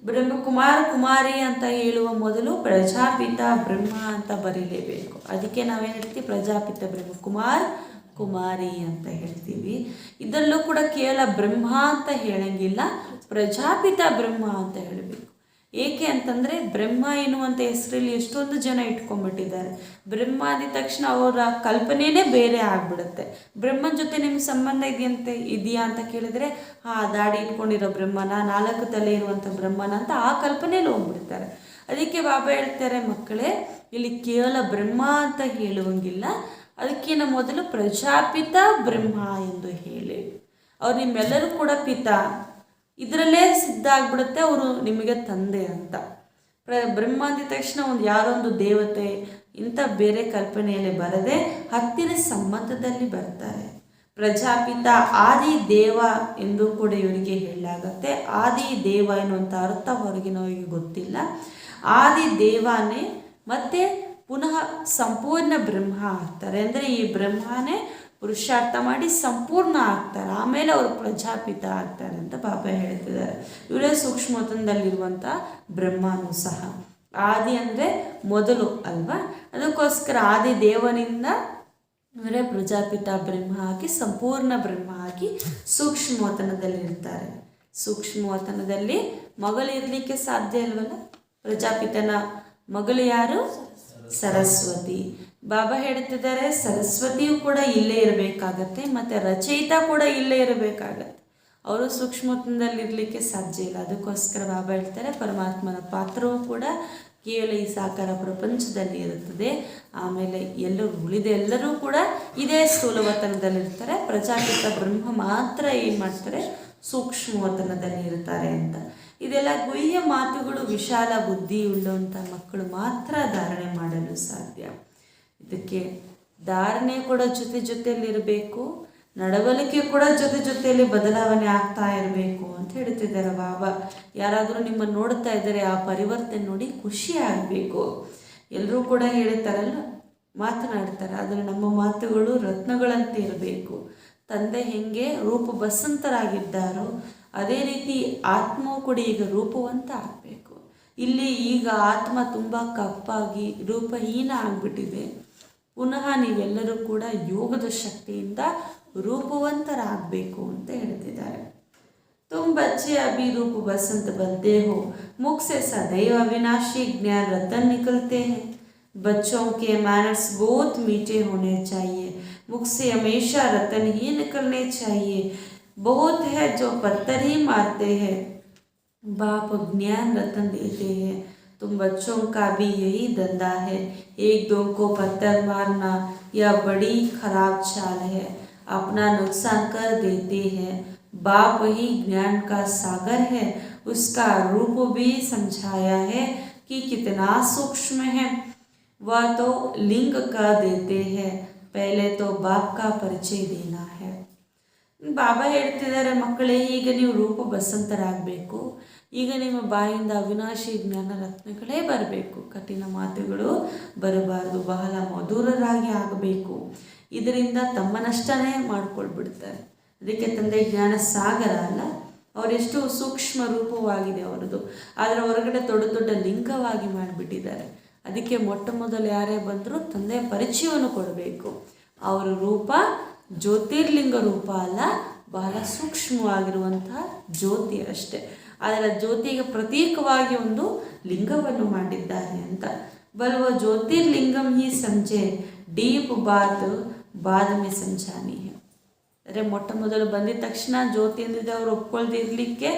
ಬ್ರಹ್ಮಕುಮಾರ ಕುಮಾರಿ ಅಂತ ಹೇಳುವ ಮೊದಲು ಪ್ರಜಾಪಿತ ಬ್ರಹ್ಮ ಅಂತ ಬರೀಲೇಬೇಕು. ಅದಕ್ಕೆ ನಾವೇನು ಹೇಳ್ತೀವಿ, ಪ್ರಜಾಪಿತ ಬ್ರಹ್ಮ ಕುಮಾರ್ ಕುಮಾರಿ ಅಂತ ಹೇಳ್ತೀವಿ. ಇದರಲ್ಲೂ ಕೂಡ ಕೇವಲ ಬ್ರಹ್ಮ ಅಂತ ಹೇಳಂಗಿಲ್ಲ, ಪ್ರಜಾಪಿತ ಬ್ರಹ್ಮ ಅಂತ ಹೇಳಬೇಕು. ಏಕೆ ಅಂತಂದರೆ ಬ್ರಹ್ಮ ಎನ್ನುವಂಥ ಹೆಸರಲ್ಲಿ ಎಷ್ಟೊಂದು ಜನ ಇಟ್ಕೊಂಡ್ಬಿಟ್ಟಿದ್ದಾರೆ. ಬ್ರಹ್ಮ ಅಂದ ತಕ್ಷಣ ಅವರ ಕಲ್ಪನೆಯೇ ಬೇರೆ ಆಗಿಬಿಡುತ್ತೆ. ಬ್ರಹ್ಮನ ಜೊತೆ ನಿಮ್ಗೆ ಸಂಬಂಧ ಇದೆಯಾ ಅಂತ ಕೇಳಿದರೆ ದಾಡಿ ಇಟ್ಕೊಂಡಿರೋ ಬ್ರಹ್ಮನ, 4 ತಲೆ ಇರುವಂಥ ಬ್ರಹ್ಮನ ಅಂತ ಆ ಕಲ್ಪನೆಯಲ್ಲಿ ಹೋಗ್ಬಿಡ್ತಾರೆ. ಅದಕ್ಕೆ ಬಾಬಾ ಹೇಳ್ತಾರೆ, ಮಕ್ಕಳೇ ಇಲ್ಲಿ ಕೇವಲ ಬ್ರಹ್ಮ ಅಂತ ಹೇಳುವಂಗಿಲ್ಲ, ಅದಕ್ಕಿಂತ ಮೊದಲು ಪ್ರಜಾಪಿತ ಬ್ರಹ್ಮ ಎಂದು ಹೇಳಿ. ಅವ್ರು ನಿಮ್ಮೆಲ್ಲರೂ ಕೂಡ ಪಿತಾ, ಇದರಲ್ಲೇ ಸಿದ್ಧ ಆಗ್ಬಿಡುತ್ತೆ ಅವರು ನಿಮಗೆ ತಂದೆ ಅಂತ. ಬ್ರಹ್ಮ ಅಂದ ತಕ್ಷಣ ಯಾರೋ ಒಂದು ದೇವತೆ ಇಂಥ ಬೇರೆ ಕಲ್ಪನೆಯಲ್ಲಿ ಬರದೆ ಹತ್ತಿರ ಸಂಬಂಧದಲ್ಲಿ ಬರ್ತಾರೆ. ಪ್ರಜಾಪಿತ ಆದಿ ದೇವ ಎಂದು ಕೂಡ ಇವರಿಗೆ ಹೇಳಲಾಗುತ್ತೆ. ಆದಿ ದೇವ ಎನ್ನುವಂಥ ಅರ್ಥ ಹೊರಗಿನವರಿಗೆ ಗೊತ್ತಿಲ್ಲ. ಆದಿ ದೇವನೇ ಮತ್ತೆ ಪುನಃ ಸಂಪೂರ್ಣ ಬ್ರಹ್ಮ ಆಗ್ತಾರೆ. ಅಂದರೆ ಈ ಬ್ರಹ್ಮನೇ ಪುರುಷಾರ್ಥ ಮಾಡಿ ಸಂಪೂರ್ಣ ಆಗ್ತಾರೆ, ಆಮೇಲೆ ಅವರು ಪ್ರಜಾಪಿತ ಆಗ್ತಾರೆ ಅಂತ ಬಾಬಾ ಹೇಳ್ತಿದ್ದಾರೆ. ಇವರೇ ಸೂಕ್ಷ್ಮತನದಲ್ಲಿರುವಂಥ ಬ್ರಹ್ಮನೂ ಸಹ. ಆದಿ ಅಂದರೆ ಮೊದಲು ಅಲ್ವಾ, ಅದಕ್ಕೋಸ್ಕರ ಆದಿ ದೇವನಿಂದ ಇವರೇ ಪ್ರಜಾಪಿತ ಬ್ರಹ್ಮ ಆಗಿ ಸಂಪೂರ್ಣ ಬ್ರಹ್ಮ ಆಗಿ ಸೂಕ್ಷ್ಮವತನದಲ್ಲಿರ್ತಾರೆ. ಸೂಕ್ಷ್ಮವತನದಲ್ಲಿ ಮಗಳಿರಲಿಕ್ಕೆ ಸಾಧ್ಯ ಇಲ್ವಲ್ಲ. ಪ್ರಜಾಪಿತನ ಮಗಳು ಯಾರು? ಸರಸ್ವತಿ. ಬಾಬಾ ಹೇಳ್ತಿದ್ದಾರೆ ಸರಸ್ವತಿಯು ಕೂಡ ಇಲ್ಲೇ ಇರಬೇಕಾಗತ್ತೆ, ಮತ್ತು ರಚಯಿತ ಕೂಡ ಇಲ್ಲೇ ಇರಬೇಕಾಗತ್ತೆ. ಅವರು ಸೂಕ್ಷ್ಮತನದಲ್ಲಿರಲಿಕ್ಕೆ ಸಾಧ್ಯ ಇಲ್ಲ. ಅದಕ್ಕೋಸ್ಕರ ಬಾಬಾ ಹೇಳ್ತಾರೆ ಪರಮಾತ್ಮನ ಪಾತ್ರವೂ ಕೂಡ ಕೇವಲ ಈ ಸಾಕಾರ ಪ್ರಪಂಚದಲ್ಲಿ ಇರುತ್ತದೆ. ಆಮೇಲೆ ಎಲ್ಲರೂ ಕೂಡ ಇದೇ ಸ್ಥೂಲವತನದಲ್ಲಿರ್ತಾರೆ. ಪ್ರಜಾಪಿತ ಬ್ರಹ್ಮ ಮಾತ್ರ ಏನು ಮಾಡ್ತಾರೆ, ಸೂಕ್ಷ್ಮವತನದಲ್ಲಿ ಇರ್ತಾರೆ ಅಂತ. ಇದೆಲ್ಲ ಗುಹ್ಯ ಮಾತುಗಳು ವಿಶಾಲ ಬುದ್ಧಿ ಉಳ್ಳಂಥ ಮಕ್ಕಳು ಮಾತ್ರ ಧಾರಣೆ ಮಾಡಲು ಸಾಧ್ಯ. ಇದಕ್ಕೆ ಧಾರಣೆ ಕೂಡ ಜೊತೆಯಲ್ಲಿರಬೇಕು, ನಡವಳಿಕೆ ಕೂಡ ಜೊತೆಯಲ್ಲಿ ಬದಲಾವಣೆ ಆಗ್ತಾ ಇರಬೇಕು ಅಂತ ಹೇಳ್ತಿದ್ದಾರೆ ಬಾಬಾ. ಯಾರಾದರೂ ನಿಮ್ಮನ್ನು ನೋಡ್ತಾ ಇದ್ದಾರೆ, ಆ ಪರಿವರ್ತನೆ ನೋಡಿ ಖುಷಿ ಆಗಬೇಕು. ಎಲ್ಲರೂ ಕೂಡ ಹೇಳ್ತಾರಲ್ಲ, ಮಾತನಾಡ್ತಾರೆ, ಆದರೆ ನಮ್ಮ ಮಾತುಗಳು ರತ್ನಗಳಂತೆ ಇರಬೇಕು. ತಂದೆ ಹೆಂಗೆ ರೂಪ ಬಸಂತರಾಗಿದ್ದಾರೋ ಅದೇ ರೀತಿ ಆತ್ಮವು ಕೂಡ ಈಗ ರೂಪವಂತ ಆಗಬೇಕು. ಇಲ್ಲಿ ಈಗ ಆತ್ಮ ತುಂಬ ಕಪ್ಪಾಗಿ ರೂಪಹೀನ ಆಗಿಬಿಟ್ಟಿದೆ. ಪುನಃ ನೀವೆಲ್ಲರೂ ಕೂಡ ಯೋಗದ ಶಕ್ತಿಯಿಂದ ರೂಪವಂತರಾಗಬೇಕು ಅಂತ ಹೇಳ್ತಿದ್ದಾರೆ. तुम बच्चे अभी रूप बसंत बनते हो, मुख से सदैव अविनाशी ज्ञान रतन निकलते हैं। बच्चों के मैनर्स बहुत मीठे होने चाहिए, मुख से हमेशा रतन ही निकलने चाहिए। बहुत है जो पत्थर ही मारते हैं, बाप ज्ञान रतन देते हैं। तुम बच्चों का भी यही धंधा है, एक दो को पत्थर मारना यह बड़ी खराब चाल है, अपना नुकसान कर देते हैं। बाप ही ज्ञान का सागर है, उसका रूप भी समझाया है कि कितना सूक्ष्म है। वह तो लिंग का देते हैं, पहले तो बाप का परिचय देना है। ಬಾಬಾ ಹೇಳ್ತಿದ್ದಾರೆ, ಮಕ್ಕಳೇ ಈಗ ನೀವು ರೂಪ ಬಸಂತರಾಗಬೇಕು. ಈಗ ನಿಮ್ಮ ಬಾಯಿಂದ ಅವಿನಾಶಿ ಜ್ಞಾನ ರತ್ನಗಳೇ ಬರಬೇಕು, ಕಠಿಣ ಮಾತುಗಳು ಬರಬಾರದು, ಬಹಳ ಮಧುರರಾಗಿ ಆಗಬೇಕು. ಇದರಿಂದ ತಮ್ಮನಷ್ಟನೇ ಮಾಡ್ಕೊಳ್ಬಿಡ್ತಾರೆ. ಅದಕ್ಕೆ ತಂದೆ ಜ್ಞಾನ ಸಾಗರ ಅಲ್ಲ, ಅವರೆಷ್ಟು ಸೂಕ್ಷ್ಮ ರೂಪವಾಗಿದೆ ಅವರದು, ಆದರೆ ಹೊರಗಡೆ ದೊಡ್ಡ ದೊಡ್ಡ ಲಿಂಗವಾಗಿ ಮಾಡಿಬಿಟ್ಟಿದ್ದಾರೆ. ಅದಕ್ಕೆ ಮೊಟ್ಟ ಮೊದಲು ಯಾರೇ ಬಂದರೂ ತಂದೆ ಪರಿಚಯವನ್ನು ಕೊಡಬೇಕು. ಅವರ ರೂಪ ಜ್ಯೋತಿರ್ಲಿಂಗ ರೂಪ ಅಲ್ಲ, ಬಹಳ ಸೂಕ್ಷ್ಮವಾಗಿರುವಂತಹ ಜ್ಯೋತಿ ಅಷ್ಟೆ. ಅದರ ಜ್ಯೋತಿಗೆ ಪ್ರತೀಕವಾಗಿ ಒಂದು ಲಿಂಗವನ್ನು ಮಾಡಿದ್ದಾರೆ ಅಂತ. ಬಲ್ವ ಜ್ಯೋತಿರ್ಲಿಂಗಂ ಹಿ ಸಮझे ಡೀಪ್ ಬಾತ್ ಬಾದ್ ಮೇ ಸಮझಾನಿ ಹೈ. ಅಂದರೆ ಮೊಟ್ಟ ಮೊದಲು ಬಂದಿದ ತಕ್ಷಣ ಜ್ಯೋತಿ ಅಂದಿದೆ ಅವರು ಒಪ್ಕೊಳ್ದೇ ಇರಲಿಕ್ಕೆ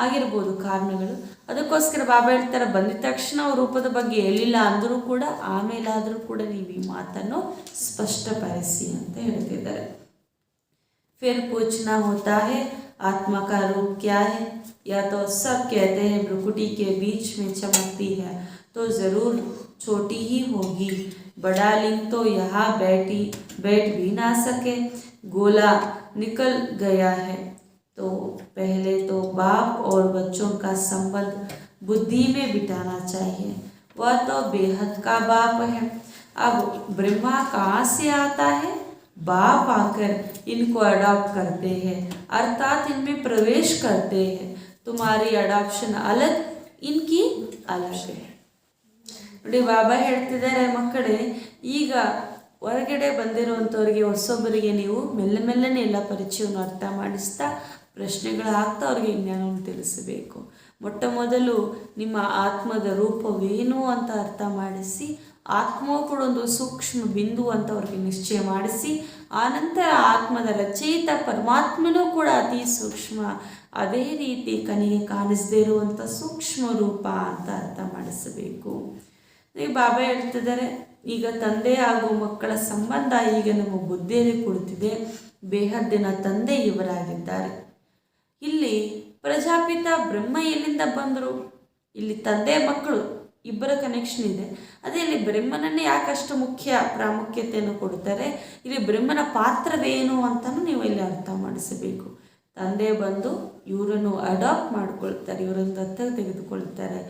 ಆಗಿರ್ಬೋದು ಕಾರಣಗಳು. ಅದಕ್ಕೋಸ್ಕರ ಬಾಬಾ ಹೇಳ್ತಾರೆ, ಬಂದಿದ ತಕ್ಷಣ ಅವ್ರ ರೂಪದ ಬಗ್ಗೆ ಹೇಳಿಲ್ಲ ಅಂದರೂ ಕೂಡ ಆಮೇಲಾದರೂ ಕೂಡ ನೀವು ಈ ಮಾತನ್ನು ಸ್ಪಷ್ಟಪಡಿಸಿ ಅಂತ ಹೇಳ್ತಿದ್ದಾರೆ. ಫಿರ್ ಪೂछना होता है आत्मा का रूप क्या है, या तो सब कहते हैं भ्रुकुटी के बीच में चमकती है तो ज़रूर छोटी ही होगी, बड़ा लिंग तो यहाँ बैठ भी ना सके, गोला निकल गया है. तो पहले तो बाप और बच्चों का संबंध बुद्धि में बिठाना चाहिए, वह तो बेहद का बाप है. अब ब्रह्मा कहाँ से आता है? बाप आकर इनको अडॉप्ट करते हैं, अर्थात इनमें प्रवेश करते हैं. तुम्हारी अडॉप्शन अलग, इनकी अलग है. ನೋಡಿ ಬಾಬಾ ಹೇಳ್ತಿದ್ದಾರೆ, ಮಕ್ಕಳೇ ಈಗ ಹೊರಗಡೆ ಬಂದಿರುವಂಥವ್ರಿಗೆ ಹೊಸೊಬ್ಬರಿಗೆ ನೀವು ಮೆಲ್ಲನೆ ಎಲ್ಲ ಪರಿಚಯವನ್ನು ಅರ್ಥ ಮಾಡಿಸ್ತಾ ಪ್ರಶ್ನೆಗಳು ಹಾಕ್ತಾ ಅವ್ರಿಗೆ ಜ್ಞಾನವನ್ನು ತಿಳಿಸಬೇಕು. ಮೊಟ್ಟ ಮೊದಲು ನಿಮ್ಮ ಆತ್ಮದ ರೂಪವೇನು ಅಂತ ಅರ್ಥ ಮಾಡಿಸಿ, ಆತ್ಮವು ಕೂಡ ಒಂದು ಸೂಕ್ಷ್ಮ ಬಿಂದು ಅಂತ ಅವ್ರಿಗೆ ನಿಶ್ಚಯ ಮಾಡಿಸಿ, ಆನಂತರ ಆತ್ಮದ ರಚಯಿತ ಪರಮಾತ್ಮನೂ ಕೂಡ ಅತಿ ಸೂಕ್ಷ್ಮ, ಅದೇ ರೀತಿ ಕನಿಗೆ ಕಾಣಿಸದೇ ಇರುವಂಥ ಸೂಕ್ಷ್ಮ ರೂಪ ಅಂತ ಅರ್ಥ ಮಾಡಿಸಬೇಕು. ಈಗ ಬಾಬಾ ಹೇಳ್ತಿದ್ದಾರೆ, ಈಗ ತಂದೆ ಹಾಗೂ ಮಕ್ಕಳ ಸಂಬಂಧ ಈಗ ನಮ್ಮ ಬುದ್ಧಿಯಲ್ಲಿ ಕುಳಿತಿದೆ. ಬೇಹದ್ದಿನ ತಂದೆ ಇವರಾಗಿದ್ದಾರೆ. ಇಲ್ಲಿ ಪ್ರಜಾಪಿತ ಬ್ರಹ್ಮ ಎಲ್ಲಿಂದ ಬಂದರು? ಇಲ್ಲಿ ತಂದೆ ಮಕ್ಕಳು ಇಬ್ಬರ ಕನೆಕ್ಷನ್ ಇದೆ. ಅದೇ ಇಲ್ಲಿ ಬ್ರಹ್ಮನನ್ನೇ ಯಾಕಷ್ಟು ಪ್ರಾಮುಖ್ಯತೆಯನ್ನು ಕೊಡ್ತಾರೆ, ಇಲ್ಲಿ ಬ್ರಹ್ಮನ ಪಾತ್ರವೇನು ಅಂತಲೂ ನೀವು ಇಲ್ಲಿ ಅರ್ಥ ಮಾಡಿಸಬೇಕು. ತಂದೆ ಬಂದು ಇವರನ್ನು ಅಡಾಪ್ಟ್ ಮಾಡ್ಕೊಳ್ತಾರೆ, ಇವರನ್ನು ದತ್ತಕ್ಕೆ ತೆಗೆದುಕೊಳ್ತಾರೆ.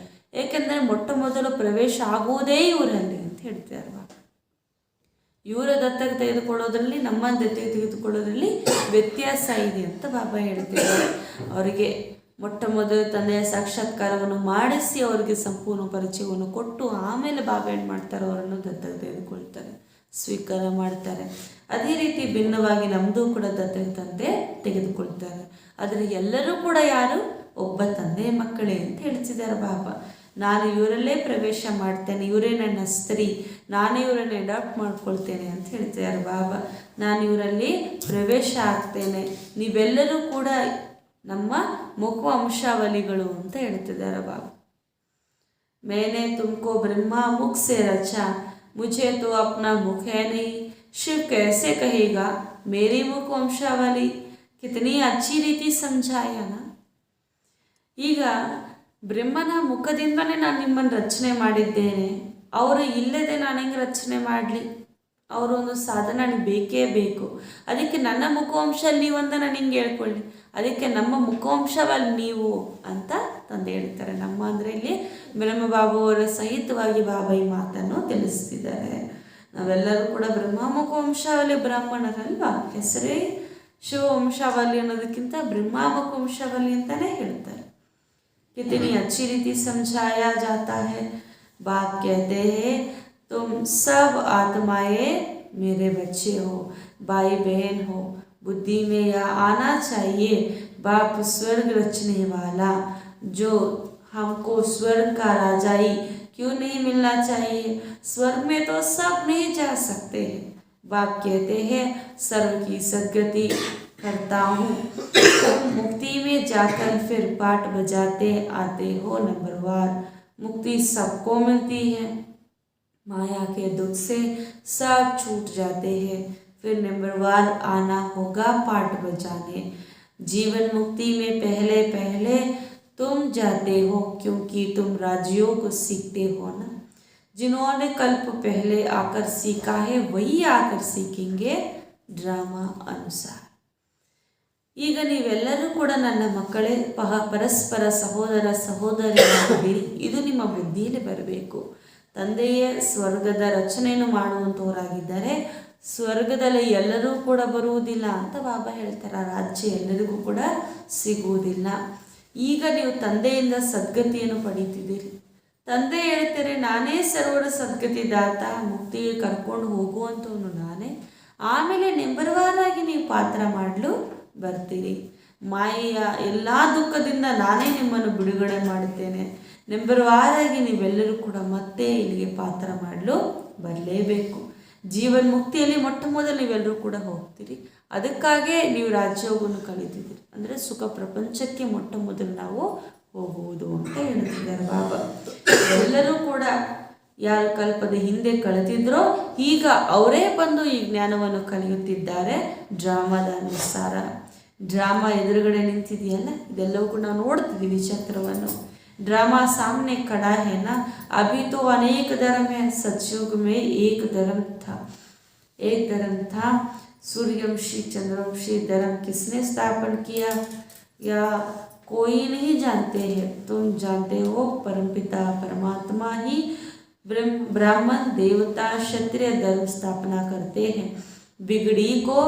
ಏಕೆಂದರೆ ಮೊಟ್ಟ ಮೊದಲು ಪ್ರವೇಶ ಆಗುವುದೇ ಇವರಲ್ಲಿ ಅಂತ ಹೇಳ್ತಾರೆ. ಇವರ ದತ್ತಕ್ಕೆ ತೆಗೆದುಕೊಳ್ಳೋದ್ರಲ್ಲಿ ನಮ್ಮ ದತ್ತಕ್ಕೆ ತೆಗೆದುಕೊಳ್ಳೋದ್ರಲ್ಲಿ ವ್ಯತ್ಯಾಸ ಇದೆ ಅಂತ ಬಾಬಾ ಹೇಳ್ತಿದ್ದಾರೆ. ಅವರಿಗೆ ಮೊಟ್ಟ ಮೊದಲು ತಂದೆಯ ಸಾಕ್ಷಾತ್ಕಾರವನ್ನು ಮಾಡಿಸಿ ಅವರಿಗೆ ಸಂಪೂರ್ಣ ಪರಿಚಯವನ್ನು ಕೊಟ್ಟು ಆಮೇಲೆ ಬಾಬಾ ಏನು ಮಾಡ್ತಾರೆ, ಅವರನ್ನು ದತ್ತಕ್ಕೆ ತೆಗೆದುಕೊಳ್ತಾರೆ, ಸ್ವೀಕಾರ ಮಾಡ್ತಾರೆ. ಅದೇ ರೀತಿ ಭಿನ್ನವಾಗಿ ನಮ್ಮದು ಕೂಡ ದತ್ತಕ್ಕೆ ತಂದೆ ತೆಗೆದುಕೊಳ್ತಾರೆ. ಆದರೆ ಎಲ್ಲರೂ ಕೂಡ ಯಾರು? ಒಬ್ಬ ತಂದೆ ಮಕ್ಕಳೇ ಅಂತ ಹೇಳ್ತಿದ್ದಾರೆ ಬಾಬಾ. ನಾನು ಇವರಲ್ಲೇ ಪ್ರವೇಶ ಮಾಡ್ತೇನೆ, ಇವರೇ ನನ್ನ ಸ್ತ್ರೀ, ನಾನೇ ಇವರನ್ನು ಅಡಾಪ್ಟ್ ಮಾಡ್ಕೊಳ್ತೇನೆ ಅಂತ ಹೇಳ್ತಿದ್ದಾರೆ ಬಾಬಾ. ನಾನು ಇವರಲ್ಲಿ ಪ್ರವೇಶ ಆಗ್ತೇನೆ, ನೀವೆಲ್ಲರೂ ಕೂಡ ನಮ್ಮ ಮುಖ ವಂಶಾವಳಿಗಳು ಅಂತ ಹೇಳ್ತಿದ್ದಾರೆ ಬಾಬಾ. मैंने तुमको ब्रह्मा मुख से रचा, मुझे तो अपना मुख है नहीं, शिव कैसे कहेगा मेरी मुख वंशावली. कितनी अच्छी ರೀತಿ समझाया ना. ಈಗ ಬ್ರಹ್ಮನ ಮುಖದಿಂದನೇ ನಾನು ನಿಮ್ಮನ್ನು ರಚನೆ ಮಾಡಿದ್ದೇನೆ, ಅವರು ಇಲ್ಲದೆ ನಾನು ಹೆಂಗೆ ರಚನೆ ಮಾಡಲಿ? ಅವರೊಂದು ಸಾಧನ ನನಗೆ ಬೇಕೇ ಬೇಕು. ಅದಕ್ಕೆ ನನ್ನ ಮುಖವಂಶಲ್ಲಿ ನೀವು ಅಂತ ನಾನು ಹಿಂಗೆ ಹೇಳ್ಕೊಳ್ಳಿ, ಅದಕ್ಕೆ ನಮ್ಮ ಮುಖವಂಶವಲ್ಲಿ ನೀವು ಅಂತ ತಂದೆ ಹೇಳ್ತಾರೆ. ನಮ್ಮ ಅಂದರೆ ಇಲ್ಲಿ ಬ್ರಹ್ಮಬಾಬು ಅವರ ಸಹಿತವಾಗಿ ಬಾಬಾ ಈ ಮಾತನ್ನು ತಿಳಿಸ್ತಿದ್ದಾರೆ. ನಾವೆಲ್ಲರೂ ಕೂಡ ಬ್ರಹ್ಮ ಮುಖವಂಶಾವಳಿ ಬ್ರಾಹ್ಮಣರಲ್ವಾ? ಹೆಸರೇ ಶಿವವಂಶಾವಳಿ ಅನ್ನೋದಕ್ಕಿಂತ ಬ್ರಹ್ಮ ಮುಖವಂಶಾವಳಿ ಅಂತಲೇ ಹೇಳ್ತಾರೆ. कितनी अच्छी रीति समझाया जाता है. बाप कहते हैं तुम सब आत्माएं मेरे बच्चे हो, भाई बहन हो. बुद्धि में यह आना चाहिए, बाप स्वर्ग रचने वाला, जो हमको स्वर्ग का राजाई क्यों नहीं मिलना चाहिए? स्वर्ग में तो सब नहीं जा सकते हैं. बाप कहते हैं सर्व की सद्गति करता हूँ, तुम मुक्ति में जाकर फिर पाठ बजाते आते हो. नंबरवार मुक्ति सबको मिलती है, माया के दुख से सब छूट जाते हैं. फिर नंबरवार आना होगा पाठ बजाने. जीवन मुक्ति में पहले पहले तुम जाते हो, क्योंकि तुम राजयोग को सीखते हो ना. जिन्होंने कल्प पहले आकर सीखा है वही आकर सीखेंगे ड्रामा अनुसार. ಈಗ ನೀವೆಲ್ಲರೂ ಕೂಡ ನನ್ನ ಮಕ್ಕಳೇ, ಪರಸ್ಪರ ಸಹೋದರ ಸಹೋದರಿಯಾಗಿರಿ. ಇದು ನಿಮ್ಮ ಬುದ್ಧಿಯಲ್ಲಿ ಬರಬೇಕು. ತಂದೆಯೇ ಸ್ವರ್ಗದ ರಚನೆಯನ್ನು ಮಾಡುವಂಥವರಾಗಿದ್ದಾರೆ. ಸ್ವರ್ಗದಲ್ಲಿ ಎಲ್ಲರೂ ಕೂಡ ಬರುವುದಿಲ್ಲ ಅಂತ ಬಾಬಾ ಹೇಳ್ತಾರೆ. ರಾಜ್ಯ ಎಲ್ಲರಿಗೂ ಕೂಡ ಸಿಗುವುದಿಲ್ಲ. ಈಗ ನೀವು ತಂದೆಯಿಂದ ಸದ್ಗತಿಯನ್ನು ಪಡೀತಿದ್ದೀರಿ. ತಂದೆ ಹೇಳ್ತಾರೆ, ನಾನೇ ಸರ್ವರ ಸದ್ಗತಿದಾತ, ಮುಕ್ತಿಗೆ ಕರ್ಕೊಂಡು ಹೋಗುವಂಥವನು ನಾನೇ. ಆಮೇಲೆ ನೆಂಬರ್ವಾರಾಗಿ ನೀವು ಪಾತ್ರ ಮಾಡಲು ಬರ್ತೀರಿ. ಮಾಯೆಯ ಎಲ್ಲ ದುಃಖದಿಂದ ನಾನೇ ನಿಮ್ಮನ್ನು ಬಿಡುಗಡೆ ಮಾಡುತ್ತೇನೆ. ನಂಬರ್ ವಾರಾಗಿ ನೀವೆಲ್ಲರೂ ಕೂಡ ಮತ್ತೆ ಇಲ್ಲಿಗೆ ಪಾತ್ರ ಮಾಡಲು ಬರಲೇಬೇಕು. ಜೀವನ್ ಮುಕ್ತಿಯಲ್ಲಿ ಮೊಟ್ಟ ಮೊದಲು ನೀವೆಲ್ಲರೂ ಕೂಡ ಹೋಗ್ತೀರಿ. ಅದಕ್ಕಾಗೇ ನೀವು ರಾಜ್ಯೋಗವನ್ನು ಕಲಿತಿದ್ದೀರಿ. ಅಂದರೆ ಸುಖ ಪ್ರಪಂಚಕ್ಕೆ ಮೊಟ್ಟ ಮೊದಲು ನಾವು ಹೋಗುವುದು ಅಂತ ಹೇಳ್ತಿದ್ದಾರೆ ಬಾಬಾ. ಎಲ್ಲರೂ ಕೂಡ ಯಾರು ಕಲ್ಪದ ಹಿಂದೆ ಕಲಿತಿದ್ರೋ ಈಗ ಅವರೇ ಬಂದು ಈ ಜ್ಞಾನವನ್ನು ಕಲಿಯುತ್ತಿದ್ದಾರೆ ಡ್ರಾಮಾದ ಅನುಸಾರ. ಡ್ರಾಮಾ ಎದುರುಗಡೆ ನಿಂತಿದೆಯಲ್ಲ, ಇದೆಲ್ಲವೂ ಕೂಡ ನಾವು ನೋಡ್ತಿದ್ದೀವಿ ಚಕ್ರವನ್ನು. ड्रामा सामने खड़ा है ना. अभी तो अनेक धर्म है, सतयुग में एक धर्म था. सूर्यवंशी चंद्रवंशी धर्म किसने स्थापन किया या कोई नहीं जानते हैं. तुम जानते हो परमपिता परमात्मा ही ब्राह्मण देवता क्षत्रिय धर्म स्थापना करते हैं. बिगड़ी को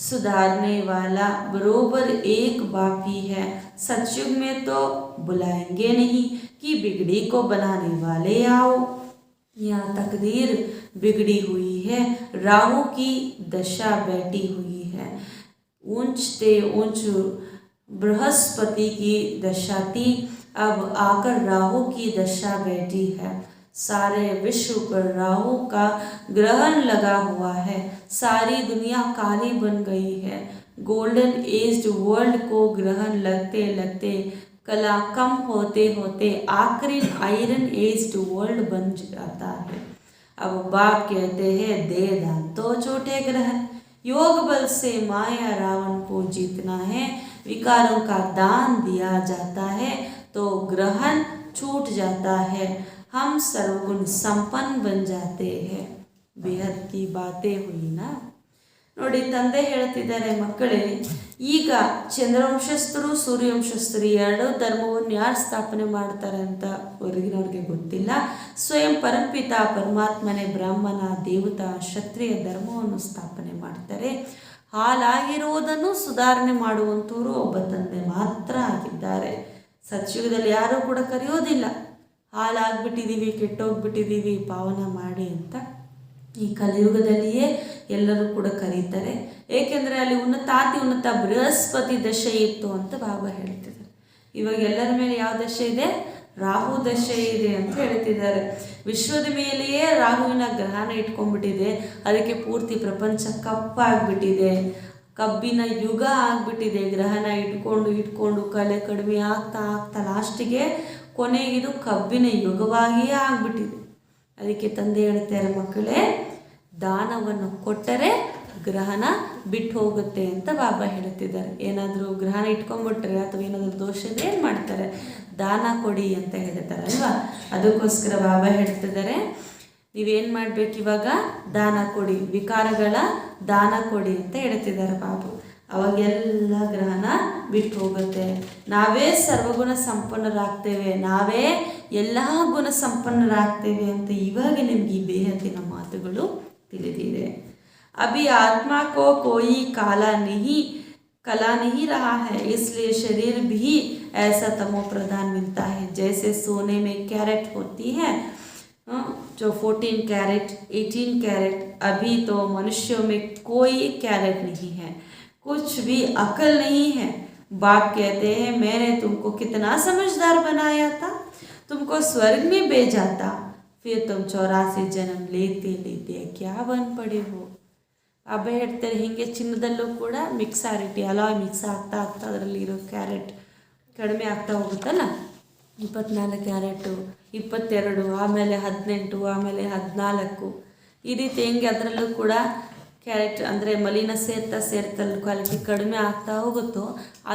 सुधारने वाला बरोबर एक बाप ही है. सतयुग में तो बुलाएंगे नहीं कि बिगड़ी को बनाने वाले आओ. यहाँ तकदीर बिगड़ी हुई है, राहु की दशा बैठी हुई है. ऊंचते ऊंच बृहस्पति की दशा थी, अब आकर राहु की दशा बैठी है. सारे विश्व पर राहु का ग्रहण लगा हुआ है. सारी दुनिया काली बन गई है. गोल्डन एज वर्ल्ड को ग्रहण लगते लगते कला कम होते होते आखिरी आयरन एज वर्ल्ड बन जाता है. अब बाप कहते हैं दे दान तो छोटे ग्रहण. योग बल से माया रावण को जीतना है. विकारों का दान दिया जाता है तो ग्रहण छूट जाता है. हम सर्वगुण संपन्न बन जाते हैं. बेहद की बातें हुई ना. ನೋಡಿ, ತಂದೆ ಹೇಳ್ತಿದ್ದಾರೆ, ಮಕ್ಕಳೇ, ಈಗ ಚಂದ್ರವಂಶಸ್ಥರು ಸೂರ್ಯವಂಶಸ್ಥರು ಎರಡು ಧರ್ಮವನ್ನು ಯಾರು ಸ್ಥಾಪನೆ ಮಾಡ್ತಾರೆ ಅಂತ ಹೊರಗಿನವ್ರಿಗೆ ಗೊತ್ತಿಲ್ಲ. ಸ್ವಯಂ ಪರಂಪಿತ ಪರಮಾತ್ಮನೇ ಬ್ರಾಹ್ಮಣ ದೇವತಾ ಕ್ಷತ್ರಿಯ ಧರ್ಮವನ್ನು ಸ್ಥಾಪನೆ ಮಾಡ್ತಾರೆ. ಹಾಲಾಗಿರುವುದನ್ನು ಸುಧಾರಣೆ ಮಾಡುವಂಥವರು ಒಬ್ಬ ತಂದೆ ಮಾತ್ರ ಆಗಿದ್ದಾರೆ. ಸತ್ಯುಗದಲ್ಲಿ ಯಾರೂ ಕೂಡ ಕರೆಯೋದಿಲ್ಲ ಹಾಲಾಗ್ಬಿಟ್ಟಿದ್ದೀವಿ, ಕೆಟ್ಟೋಗ್ಬಿಟ್ಟಿದ್ದೀವಿ, ಪಾವನ ಮಾಡಿ ಅಂತ. ಈ ಕಲಿಯುಗದಲ್ಲಿಯೇ ಎಲ್ಲರೂ ಕೂಡ ಕರೀತಾರೆ. ಏಕೆಂದರೆ ಅಲ್ಲಿ ಉನ್ನತ ಬೃಹಸ್ಪತಿ ದಶೆ ಇತ್ತು ಅಂತ ಬಾಬಾ ಹೇಳ್ತಿದ್ದಾರೆ. ಇವಾಗ ಎಲ್ಲರ ಮೇಲೆ ಯಾವ ದಶೆ ಇದೆ? ರಾಹು ದಶೆ ಇದೆ ಅಂತ ಹೇಳ್ತಿದ್ದಾರೆ. ವಿಶ್ವದ ಮೇಲೆಯೇ ರಾಹುವಿನ ಗ್ರಹಣ ಇಟ್ಕೊಂಡ್ಬಿಟ್ಟಿದೆ. ಅದಕ್ಕೆ ಪೂರ್ತಿ ಪ್ರಪಂಚ ಕಪ್ಪಾಗ್ಬಿಟ್ಟಿದೆ, ಕಬ್ಬಿನ ಯುಗ ಆಗ್ಬಿಟ್ಟಿದೆ. ಗ್ರಹಣ ಇಟ್ಕೊಂಡು ಕಲೆ ಕಡಿಮೆ ಆಗ್ತಾ ಲಾಸ್ಟಿಗೆ ಕೊನೆಗಿದು ಕಬ್ಬಿನ ಯುಗವಾಗಿಯೇ ಆಗ್ಬಿಟ್ಟಿದೆ. ಅದಕ್ಕೆ ತಂದೆ ಹೇಳ್ತಾರೆ, ಮಕ್ಕಳೇ, ದಾನವನ್ನು ಕೊಟ್ಟರೆ ಗ್ರಹಣ ಬಿಟ್ಟು ಹೋಗುತ್ತೆ ಅಂತ ಬಾಬಾ ಹೇಳ್ತಿದ್ದಾರೆ. ಏನಾದರೂ ಗ್ರಹಣ ಇಟ್ಕೊಂಡ್ಬಿಟ್ರೆ ಅಥವಾ ಏನಾದರೂ ದೋಷ ಇದ್ರೆ ಏನು ಮಾಡ್ತಾರೆ? ದಾನ ಕೊಡಿ ಅಂತ ಹೇಳ್ತಾರೆ ಅಲ್ವಾ. ಅದಕ್ಕೋಸ್ಕರ ಬಾಬಾ ಹೇಳ್ತಿದ್ದಾರೆ, ನೀವೇನು ಮಾಡಬೇಕು, ಇವಾಗ ದಾನ ಕೊಡಿ, ವಿಕಾರಗಳ ದಾನ ಕೊಡಿ ಅಂತ ಹೇಳ್ತಿದ್ದಾರೆ ಬಾಬು. ಅವಾಗೆಲ್ಲ ಗ್ರಹಣ ಬಿಟ್ಟು ಹೋಗುತ್ತೆ. ನಾವೇ ಸರ್ವಗುಣ ಸಂಪನ್ನರಾಗ್ತೇವೆ, ನಾವೇ ಎಲ್ಲ ಗುಣ ಸಂಪನ್ನರಾಗ್ತೇವೆ ಅಂತ ಇವಾಗ ನಿಮ್ಗೆ ಈ ಬೇಹದ್ದಿನ ಮಾತುಗಳು ತಿಳಿದಿದೆ. अभी आत्मा को कोई कला नहीं रहा है, इसलिए शरीर भी ऐसा तमो प्रधान मिलता है. जैसे सोने में कैरेट होती है, जो 14 कैरेट 18 कैरेट, अभी तो मनुष्यों में कोई कैरेट नहीं है, कुछ भी अकल नहीं है. बाप कहते हैं, मैंने तुमको कितना समझदार बनाया था, तुमको स्वर्ग में भेजा था, फिर तुम 84 जन्म लेते लेते क्या बन पड़े हो. ಬಾಬಾ ಹೇಳ್ತಾರೆ, ಹೀಗೆ ಚಿನ್ನದಲ್ಲೂ ಕೂಡ ಮಿಕ್ಸಾರಿಟಿ ಅಲಾಯ್ ಮಿಕ್ಸ್ ಆಗ್ತಾ ಅದರಲ್ಲಿರೋ ಕ್ಯಾರೆಟ್ ಕಡಿಮೆ ಆಗ್ತಾ ಹೋಗುತ್ತಲ್ಲ. 24 ಕ್ಯಾರೆಟು, 22, ಆಮೇಲೆ 18, ಆಮೇಲೆ 14, ಈ ರೀತಿ ಹೆಂಗೆ ಅದರಲ್ಲೂ ಕೂಡ ಕ್ಯಾರೆಟ್ ಅಂದರೆ ಮಲಿನ ಸೇರ್ತಾ ಕ್ವಾಲಿಟಿ ಕಡಿಮೆ ಆಗ್ತಾ ಹೋಗುತ್ತೋ,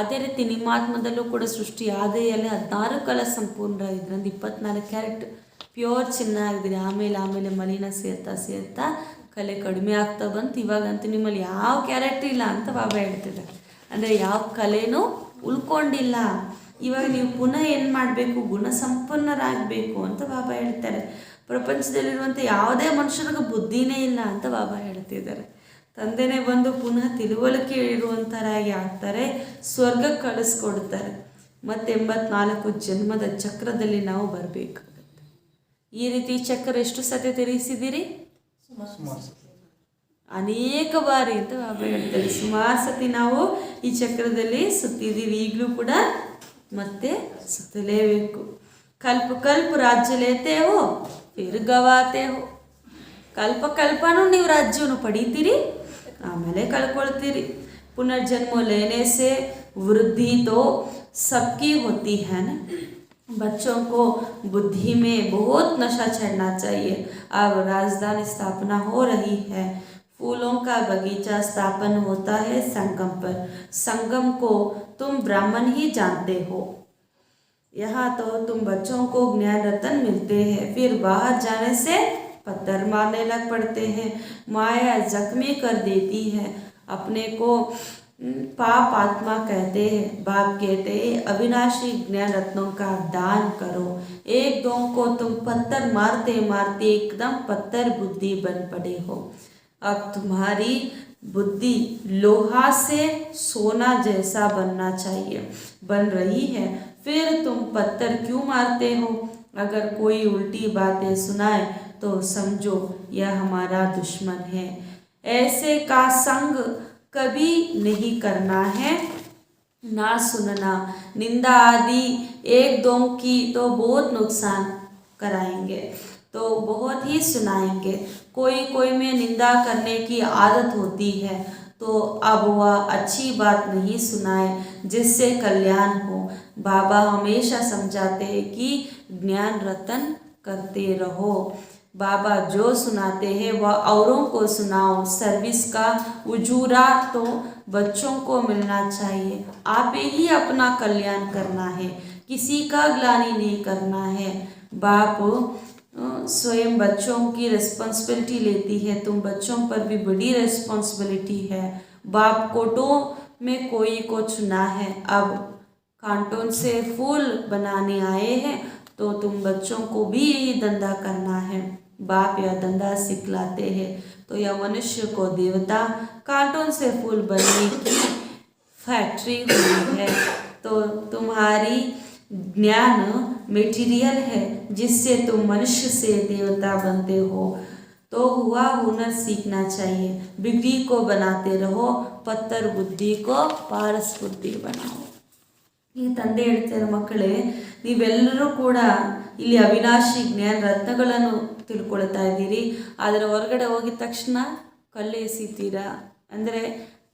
ಅದೇ ರೀತಿ ನಿಮ್ಮ ಆತ್ಮದಲ್ಲೂ ಕೂಡ ಸೃಷ್ಟಿ ಆದಿಯಲ್ಲಿ 16 ಕಲ ಸಂಪೂರ್ಣ ಇದ್ರಂದು 24 ಕ್ಯಾರೆಟ್ ಪ್ಯೂರ್ ಚಿನ್ನ ಆಗಿದೆ. ಆಮೇಲೆ ಮಲಿನ ಸೇರ್ತಾ ಕಲೆ ಕಡಿಮೆ ಆಗ್ತಾ ಬಂತು. ಇವಾಗಂತೂ ನಿಮ್ಮಲ್ಲಿ ಯಾವ ಕ್ಯಾರೆಟ್ ಇಲ್ಲ ಅಂತ ಬಾಬಾ ಹೇಳ್ತಿದ್ದಾರೆ. ಅಂದರೆ ಯಾವ ಕಲೆನೂ ಉಳ್ಕೊಂಡಿಲ್ಲ. ಇವಾಗ ನೀವು ಪುನಃ ಏನು ಮಾಡಬೇಕು? ಗುಣಸಂಪನ್ನರಾಗಬೇಕು ಅಂತ ಬಾಬಾ ಹೇಳ್ತಾರೆ. ಪ್ರಪಂಚದಲ್ಲಿರುವಂಥ ಯಾವುದೇ ಮನುಷ್ಯನಿಗೆ ಬುದ್ಧಿನೇ ಇಲ್ಲ ಅಂತ ಬಾಬಾ ಹೇಳ್ತಿದ್ದಾರೆ. ತಂದೆನೇ ಬಂದು ಪುನಃ ತಿಳುವಳಿಕೆ ಇರುವಂಥರಾಗಿ ಆಗ್ತಾರೆ, ಸ್ವರ್ಗಕ್ಕೆ ಕಳಿಸ್ಕೊಡ್ತಾರೆ. ಮತ್ತು 84 ಜನ್ಮದ ಚಕ್ರದಲ್ಲಿ ನಾವು ಬರಬೇಕಾಗುತ್ತೆ. ಈ ರೀತಿ ಚಕ್ರ ಎಷ್ಟು ಸತಿ ತಿರುಗಿಸಿದ್ದೀರಿ? ಅನೇಕ ಬಾರಿ ಅಂತ ಬಾಬಾ ಹೇಳ್ತಾರೆ. ಸುಮಾರು ಸತಿ ನಾವು ಈ ಚಕ್ರದಲ್ಲಿ ಸುತ್ತಿದ್ದೀವಿ, ಈಗಲೂ ಕೂಡ ಮತ್ತೆ ಸುತ್ತಲೇಬೇಕು. ಕಲ್ಪ ಕಲ್ಪ ರಾಜ್ಯ ಲೇತೆ ಹೋ ಫಿರ್ ಗವಾತೆ ಹೋ. ಕಲ್ಪ ಕಲ್ಪನೂ ನೀವು ರಾಜ್ಯವನ್ನು ಪಡೀತೀರಿ, ಆಮೇಲೆ ಕಳ್ಕೊಳ್ತೀರಿ. पुनर्जन्म लेने से वृद्धि तो सबकी होती है ना। बच्चों को बुद्धि में बहुत नशा चढ़ना चाहिए। अब राजधानी स्थापना हो रही है, फूलों का बगीचा स्थापन होता है संगम पर। संगम को तुम ब्राह्मण ही जानते हो। यहाँ तो तुम बच्चों को ज्ञान रतन मिलते हैं, फिर बाहर जाने से पत्थर मारने लग पड़ते हैं। माया जख्मी कर देती है। अपने को पाप आत्मा कहते हैं। बाप कहते हैं अविनाशी ज्ञान रत्नों का दान करो। एक दो को तुम पत्थर मारते मारते एकदम पत्थर बुद्धि बन पड़े हो। अब तुम्हारी बुद्धि लोहा से सोना जैसा बनना चाहिए, बन रही है, फिर तुम पत्थर क्यों मारते हो? अगर कोई उल्टी बातें सुनाए तो समझो यह हमारा दुश्मन है। ऐसे का संग कभी नहीं करना है, ना सुनना। निंदा आदि एक दो की तो बहुत नुकसान कराएंगे, तो बहुत ही सुनाएंगे। कोई कोई में निंदा करने की आदत होती है, तो अब वह अच्छी बात नहीं सुनाए जिससे कल्याण हो। बाबा हमेशा समझाते हैं कि ज्ञान रतन करते रहो। बाबा जो सुनाते हैं वह औरों को सुनाओ। सर्विस का उजूरा तो बच्चों को मिलना चाहिए। आप ही अपना कल्याण करना है, किसी का ग्लानि नहीं करना है। बाप स्वयं बच्चों की रिस्पॉन्सिबिलिटी लेती है, तुम बच्चों पर भी बड़ी रिस्पॉन्सिबिलिटी है। बाप कोटों में कोई को चुना है, अब कांटों से फूल बनाने आए हैं, तो तुम बच्चों को भी यही धंधा करना है। बाप यह धंधा सिखलाते हैं, तो यह मनुष्य को देवता, कांटों से फूल बनने की फैक्ट्री हुई है। तो तुम्हारी ज्ञान मेटीरियल है जिससे तुम मनुष्य से देवता बनते हो। तो हुआ हुनर सीखना चाहिए। बिगड़ी को बनाते रहो, पत्थर बुद्धि को पारस बुद्धि बनाओ। ಈ ತಂದೆ ಹೇಳ್ತಾರೆ, ಮಕ್ಕಳೇ ನೀವೆಲ್ಲರೂ ಕೂಡ ಇಲ್ಲಿ ಅವಿನಾಶಿ ಜ್ಞಾನ ರತ್ನಗಳನ್ನು ತಿಳ್ಕೊಳ್ತಾ ಇದ್ದೀರಿ, ಆದರೆ ಹೊರಗಡೆ ಹೋಗಿದ ತಕ್ಷಣ ಕಲ್ಲು ಎಸಿತೀರಾ, ಅಂದರೆ